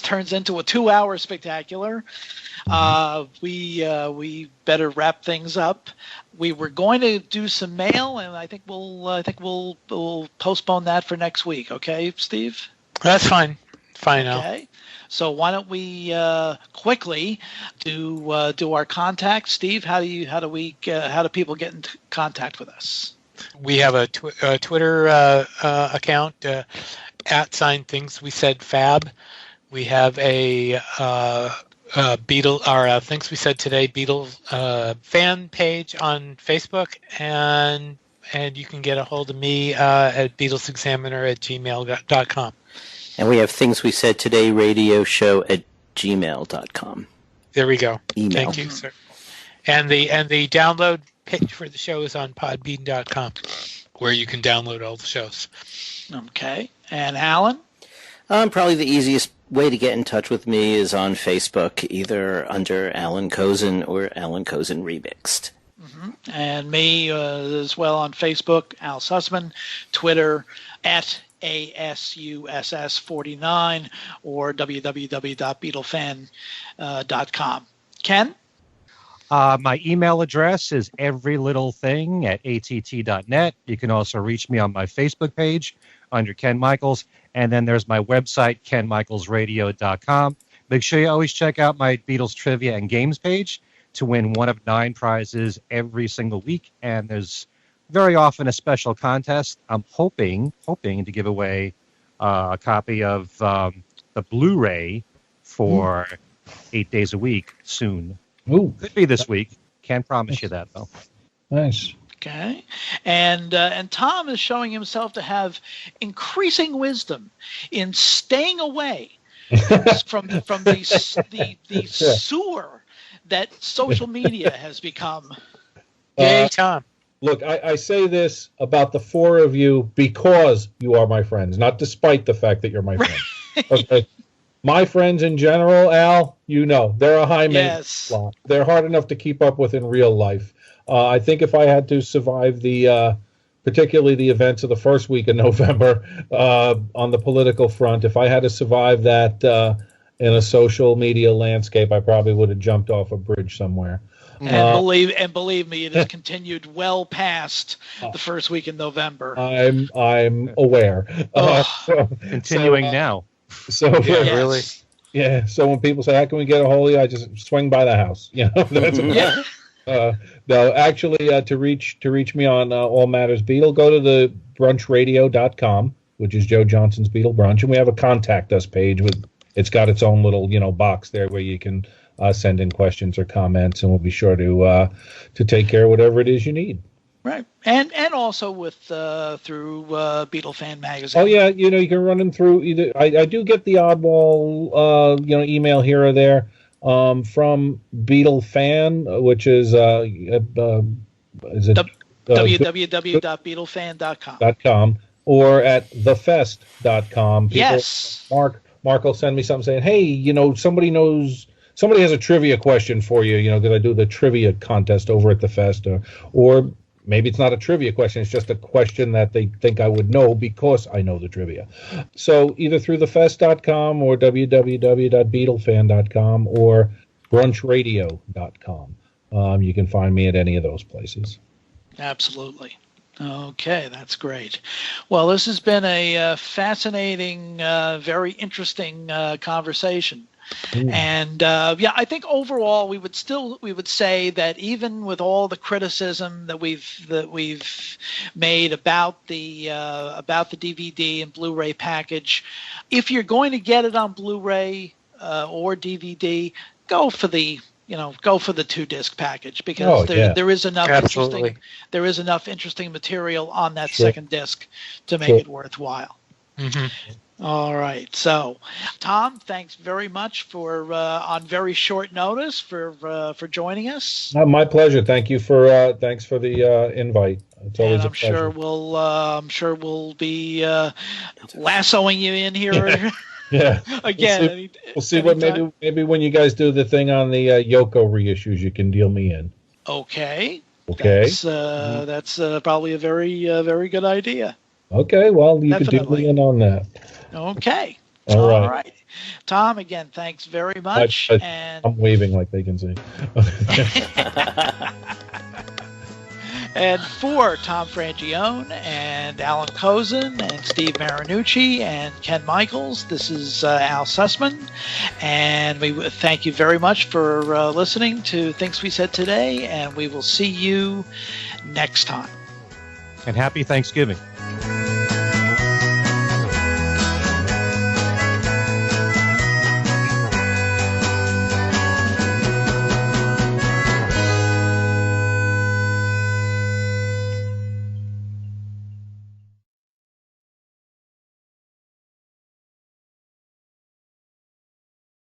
turns into a 2-hour spectacular, we better wrap things up. We were going to do some mail, and I think we'll postpone that for next week. Okay, Steve? That's fine. Fine. Okay. So why don't we quickly do our contact, Steve? How do people get in contact with us? We have a Twitter account @Things We Said Fab. We have a Things We Said Today Beatles fan page on Facebook, and you can get a hold of me at BeatlesExaminer@gmail.com. And we have Things We Said Today radio show at gmail.com. There we go. Email. Thank you, sir. And the download page for the show is on podbean.com, where you can download all the shows. Okay. And Alan? Probably the easiest way to get in touch with me is on Facebook, either under Alan Kozin or Alan Kozin Remixed. Mm-hmm. And me as well on Facebook, Al Sussman, Twitter @ASUSS49 or www.beatlefan.com. Ken? My email address is everylittlething@att.net. You can also reach me on my Facebook page under Ken Michaels. And then there's my website, kenmichaelsradio.com. Make sure you always check out my Beatles trivia and games page to win one of 9 prizes every single week. And there's very often a special contest. I'm hoping to give away a copy of the Blu-ray for 8 days a week soon. Ooh. Could be this week. Can't promise you that, though. Nice. Okay. And Tom is showing himself to have increasing wisdom in staying away from the sewer that social media has become. Yay, Tom. Look, I say this about the 4 of you because you are my friends, not despite the fact that you're my friends. Okay. My friends in general, Al, they're a high maintenance lot. They're hard enough to keep up with in real life. I think if I had to survive particularly the events of the first week of November on the political front, if I had to survive that in a social media landscape, I probably would have jumped off a bridge somewhere. And believe me, it has continued well past the first week in November. I'm aware. Continuing now. So really, yeah. So when people say, "How can we get a hold of you?" I just swing by the house. That's no, actually, to reach me on All Matters Beatle, go to the brunchladio.com, which is Joe Johnson's Beatle Brunch, and we have a contact us page it's got its own little box there where you can send in questions or comments, and we'll be sure to take care of whatever it is you need. Right, and also with through Beatle Fan Magazine. Oh yeah, you can run them through either. I do get the oddball email here or there from Beatle Fan, which is www.beatlefan.com or at thefest.com. Yes. Mark will send me something saying, "Hey, somebody has a trivia question for you. Did I do the trivia contest over at the Fest or maybe it's not a trivia question. It's just a question that they think I would know because I know the trivia." So either through thefest.com or www.beatlefan.com or brunchladio.com. You can find me at any of those places. Absolutely. Okay, that's great. Well, this has been a fascinating, very interesting conversation. And I think overall we would say that even with all the criticism that we've made about the DVD and Blu-ray package, if you're going to get it on Blu-ray or DVD, go for the 2-disc package because there is enough interesting material on that second disc to make it worthwhile. Mm-hmm. All right. So, Tom, thanks very much for on very short notice for joining us. My pleasure. Thanks for the invite. It's And always a pleasure. I'm sure we'll be lassoing you in here Yeah. again. We'll see what maybe when you guys do the thing on the Yoko reissues, you can deal me in. Okay. Okay. That's probably a very good idea. Okay. Well, you can Definitely. deal me in on that. Okay. All right. Tom, again, thanks very much. And I'm waving like they can see. And for Tom Frangione and Alan Kozin and Steve Marinucci and Ken Michaels, this is Al Sussman. And we thank you very much for listening to Things We Said Today, and we will see you next time. And happy Thanksgiving.